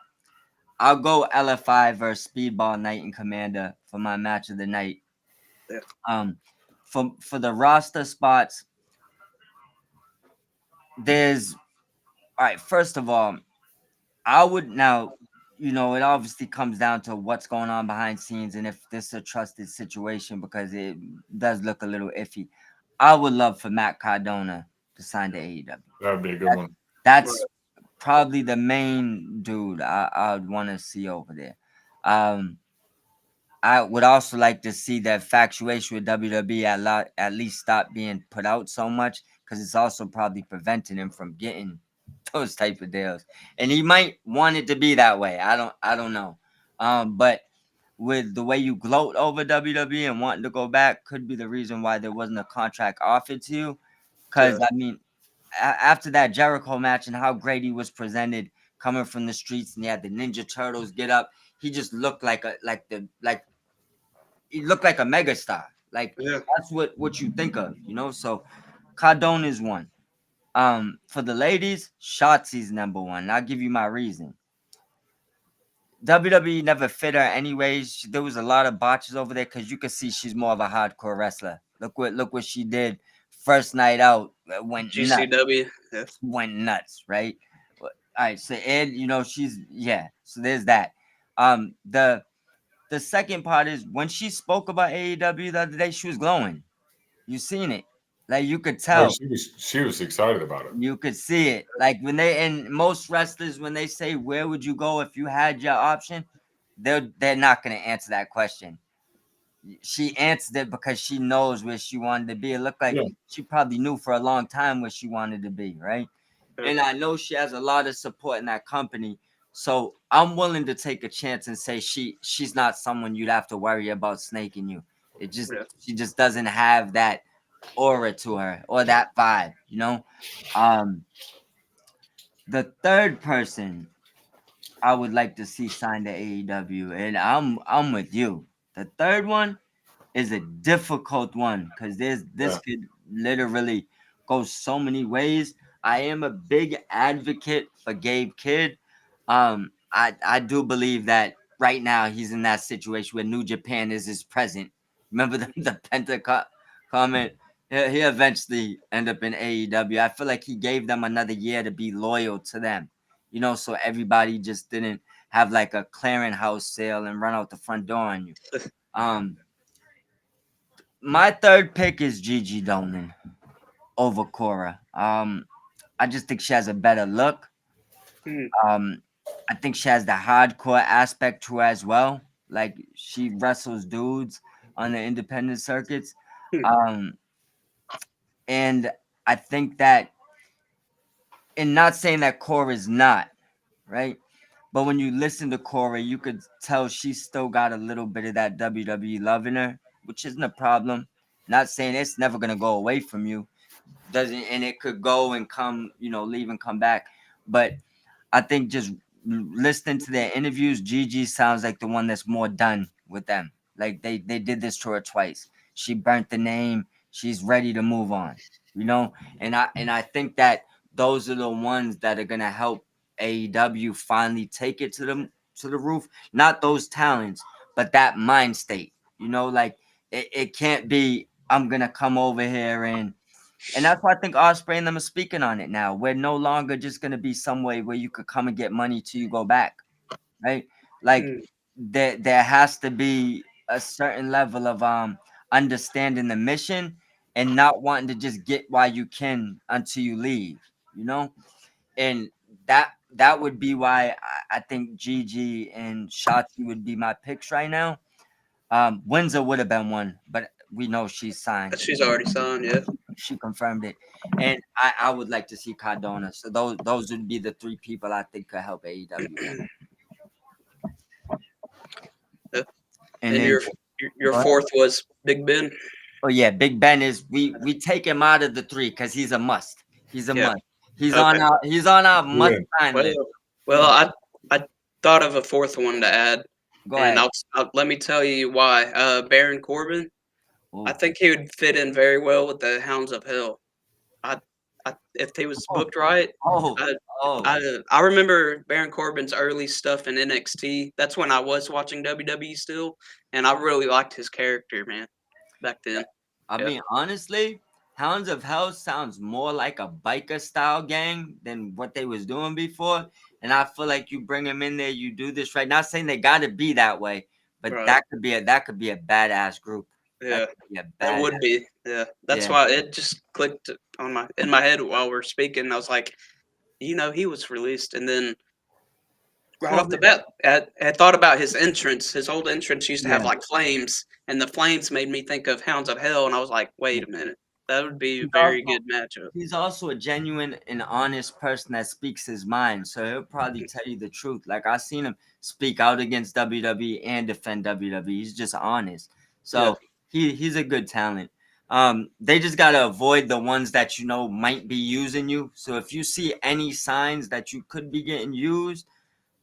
I'll go LFI versus Speedball Knight and Commander for my match of the night. Yeah. Um, for the roster spots, there's all right. First of all, I would now, it obviously comes down to what's going on behind scenes and if this is a trusted situation because it does look a little iffy. I would love for Matt Cardona to sign to AEW. That would be a good one. That's Right. probably the main dude I would want to see over there. Um, I would also like to see that factuation with WWE at least stop being put out so much because it's also probably preventing him from getting those type of deals. And he might want it to be that way. I don't know. But with the way you gloat over WWE and wanting to go back could be the reason why there wasn't a contract offered to you. Because Yeah. I mean, after that Jericho match and how great he was presented coming from the streets and he had the Ninja Turtles get up, he just looked like he looked like a megastar. Like Yeah. that's what you think of, you know. So Cardona is one. For the ladies, Shotzi's number one. I'll give you my reason. WWE never fit her anyways. There was a lot of botches over there because you could see she's more of a hardcore wrestler. Look what she did first night out. Went nuts. GCW. Yeah. Went nuts, right? All right, so Ed, she's yeah. So there's that. The second part is when she spoke about AEW the other day, she was glowing. You seen it, like you could Oh, tell. she was excited about it. You could see it. Like when they and most wrestlers, when they say where would you go if you had your option, they're not gonna answer that question. She answered it because she knows where she wanted to be. It looked like Yeah, she probably knew for a long time where she wanted to be, right? Yeah. And I know she has a lot of support in that company. So I'm willing to take a chance and say she's not someone you'd have to worry about snaking you. It just Yeah. she just doesn't have that aura to her or that vibe, you know. Um, the third person I would like to see sign to AEW, and I'm with you. The third one is a difficult one because this yeah, could literally go so many ways. I am a big advocate for Gabe Kidd. I do believe that right now he's in that situation where New Japan is his present. Remember the Penta comment? He eventually end up in AEW. I feel like he gave them another year to be loyal to them, so everybody just didn't have like a clearinghouse sale and run out the front door on you. Um, my third pick is Gigi Dolan over Cora. I just think she has a better look. Hmm. Um, I think she has the hardcore aspect to her as well. Like she wrestles dudes on the independent circuits. Hmm. Um, and I think that, and not saying that Cora is not, right? But when you listen to Cora, you could tell she's still got a little bit of that WWE love in her, which isn't a problem. Not saying it's never gonna go away from you. Doesn't, and it could go and come, leave and come back. But I think just listening to their interviews, Gigi sounds like the one that's more done with them. Like they did this to her twice. She burnt the name. She's ready to move on. And I think that those are the ones that are gonna help AEW finally take it to the roof. Not those talents, but that mind state. Like it can't be I'm gonna come over here and that's why I think Osprey and them are speaking on it now. We're no longer just gonna be some way where you could come and get money till you go back, right? Like Hmm. there has to be a certain level of understanding the mission and not wanting to just get while you can until you leave, you know? And that would be why I think Gigi and Shotzi would be my picks right now. Windsor would have been one, but we know she's signed. She's already signed. Yeah. She confirmed it, and I would like to see Cardona. So those would be the three people I think could help AEW. Yeah. And And then your go ahead. fourth was Big Ben. Oh yeah, Big Ben is we take him out of the three because he's a must. He's a Yeah. must. He's on Okay. our must yeah. sign Well, list. well, I thought of a fourth one to add, Go and ahead. let me tell you why. Baron Corbin. I Oh, think he would fit in very well with the Hounds of Hell. I, if he was oh, booked right, oh, I, oh. I remember Baron Corbin's early stuff in NXT. That's when I was watching WWE still, and I really liked his character, man, back then. I Yeah, mean, honestly, Hounds of Hell sounds more like a biker style gang than what they was doing before. And I feel like you bring them in there, you do this right. Not saying they got to be that way, but right. that could be a badass group. That Yeah, could be a that badass. would be. Yeah, that's Yeah, why it just clicked on my in my head while we're speaking. I was like, he was released, and then right off the Corbin. bat, I thought about his entrance. His old entrance used to have Yeah, like flames, and the flames made me think of Hounds of Hell, and I was like, yeah. wait a minute, that would be a He's very also good matchup. he's also a genuine and honest person that speaks his mind. So he'll probably tell you the truth. Like I seen him speak out against WWE and defend WWE. He's just honest. Yeah, So he's a good talent. They just gotta avoid the ones that might be using you. So if you see any signs that you could be getting used,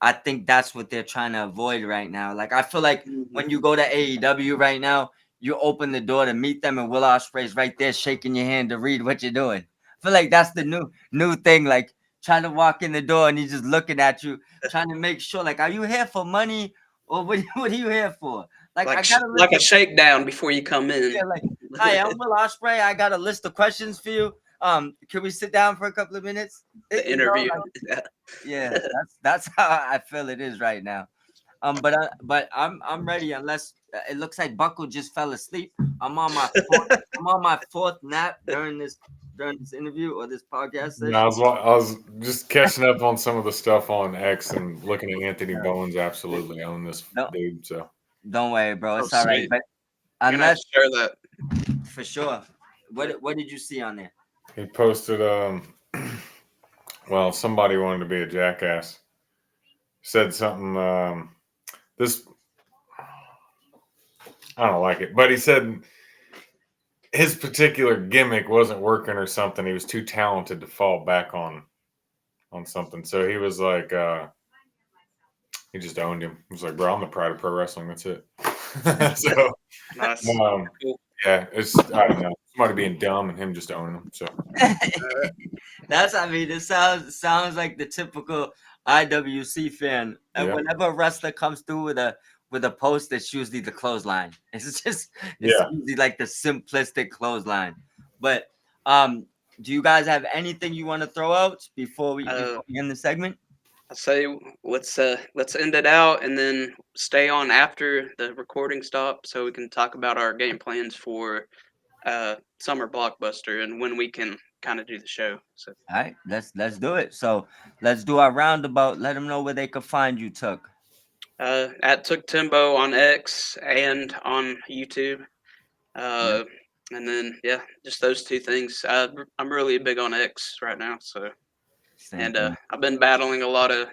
I think that's what they're trying to avoid right now. Like I feel like Mhm. when you go to AEW right now, you open the door to meet them, and Will Ospreay's right there shaking your hand to read what you're doing. I feel like that's the new thing. Like trying to walk in the door and he's just looking at you, trying to make sure. Like, are you here for money or what are you here for? Like I got a list Like a of shakedown before you come in. yeah, like hi, I'm Will Ospreay. I got a list of questions for you. Can we sit down for a couple of minutes? The You know, interview. like yeah, that's how I feel it is right now. But I'm ready unless it looks like Buckle just fell asleep. I'm on my fourth nap during this interview or this podcast No, I session. was I was just catching up on some of the stuff on X and looking at Anthony Uh, Bones absolutely own this don't dude. So don't worry, bro. Oh, It's all right. sweet. But You're gonna have unless to share that. for sure. Yeah. What did you see on there? he posted well, somebody wanted to be a jackass. Said something this I don't like it, but he said his particular gimmick wasn't working or something. He was too talented to fall back on something. So he was like he just owned him. He was like, bro, I'm the pride of pro wrestling. That's it. So Nice. um Cool. yeah, it's I don't know. Somebody being dumb and him just owning them. So That's I mean, it sounds like the typical IWC fan. And yeah. whenever a wrestler comes through with a post, it's usually the clothesline. It's Yeah. usually like the simplistic clothesline. But um, do you guys have anything you want to throw out Uh, before we end the segment? I say let's end it out and then stay on after the recording stop so we can talk about our game plans for summer blockbuster and when we can kind of do the show. So All right, let's do it. So let's do our roundabout. Let them know where they could find you, Tuck. at Took Timbo on X and on YouTube. Yep, Uh, and then yeah, just those two things. I'm really big on X right now, so same and thing. I've been battling a lot of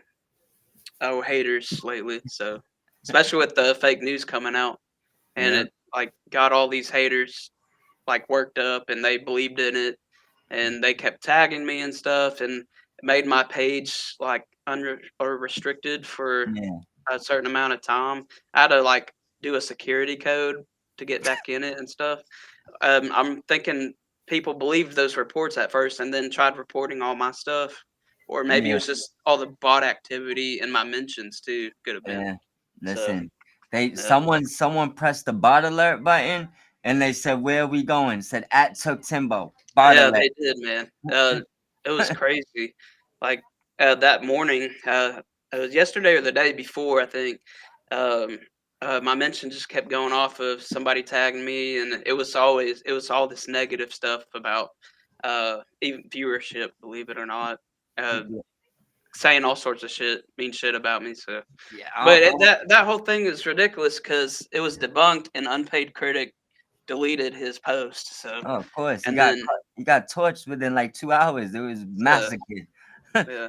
haters lately. So especially with the fake news coming out, and Yeah, it like got all these haters like worked up, and they believed in it, and they kept tagging me and stuff, and it made my page like or restricted for yeah, a certain amount of time. I had to like do a security code to get back in it and stuff. I'm thinking people believed those reports at first and then tried reporting all my stuff. Or maybe it yeah. was just all the bot activity in my mentions too. Could have been. Yeah, So listen. They yeah, someone pressed the bot alert button and they said, "Where are we going?" Said at Took Timbo. Bot yeah, alert. they did, man. It was crazy. Like that morning, it was yesterday or the day before, I think. Um, my mention just kept going off of somebody tagging me, and it was all this negative stuff about even viewership, believe it or not. Uh, saying all sorts of shit, mean shit about me. So, Yeah, but that whole thing is ridiculous because it was debunked and Unpaid Critic deleted his post. So, oh, of course. and then He got torched within like 2 hours. It was uh, massacre. yeah,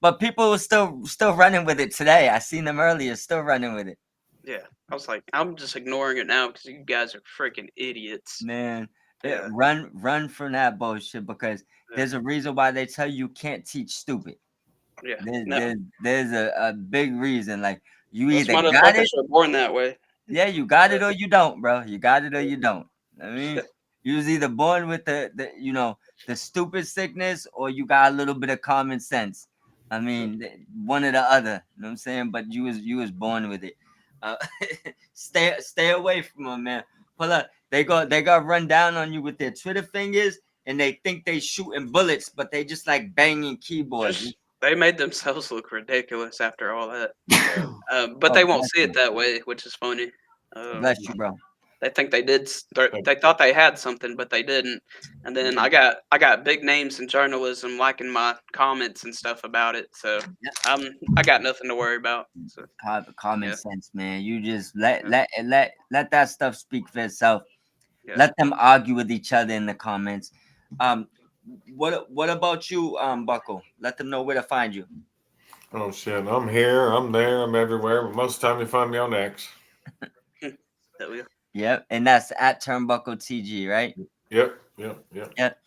But people were still running with it today. I seen them earlier, still running with it. yeah, I was like, I'm just ignoring it now because you guys are freaking idiots. Man, Yeah, run from that bullshit because yeah, there's a reason why they tell you can't teach stupid. yeah. There, No, there, there's a big reason. Like you those either got motherfuckers it. are born that way. Yeah, you got it or you don't, bro. You got it or you don't. I mean, Yeah, you was either born with the stupid sickness or you got a little bit of common sense. I mean, one or the other. You know what I'm saying? But you was born with it. Uh, stay away from them, man. Pull up. They got run down on you with their Twitter fingers and they think they shooting bullets, but they just like banging keyboards. just they made themselves look ridiculous after all that. But Oh, they won't bless see it you. that way, which is funny. Um, Bless you, bro. They think they did. They thought they had something, but they didn't. And then Yeah. I got big names in journalism liking my comments and stuff about it. So I got nothing to worry about. So Common yeah, sense, man. You just yeah, let that stuff speak for itself. yeah. Let them argue with each other in the comments. Um, what about you, Buckle? Let them know where to find you. Oh shit. I'm here, I'm there, I'm everywhere, but most of the time you find me on X. That we Yep, and that's at Turnbuckle TG, right? Yep, yep, yep. Yep.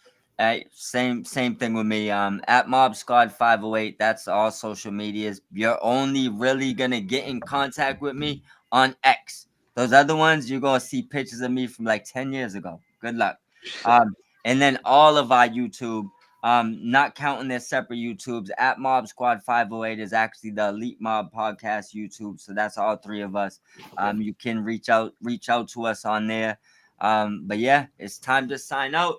Same thing with me. At Mob Squad 508. That's all social medias. You're only really gonna get in contact with me on X. Those other ones, you're gonna see pictures of me from like 10 years ago. Good luck. And then all of our YouTube, not counting their separate YouTubes, at Mob Squad 508 is actually the Elite Mob Podcast YouTube. So that's all three of us. You can reach out to us on there. But yeah, it's time to sign out.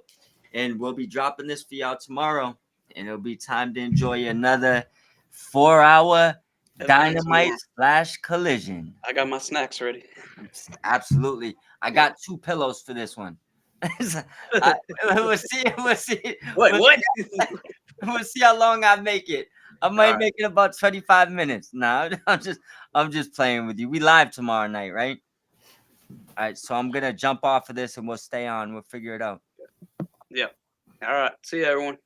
And we'll be dropping this for y'all tomorrow. And it'll be time to enjoy another 4-hour dynamite / collision. I got my snacks ready. Absolutely. I got 2 pillows for this one. We'll see. Wait, what? We'll see how long I make it. I might make it about 25 minutes. No, I'm just playing with you. We live tomorrow night, right? All right, so I'm gonna jump off of this and we'll stay on. We'll figure it out. Yeah. All right. See you, everyone.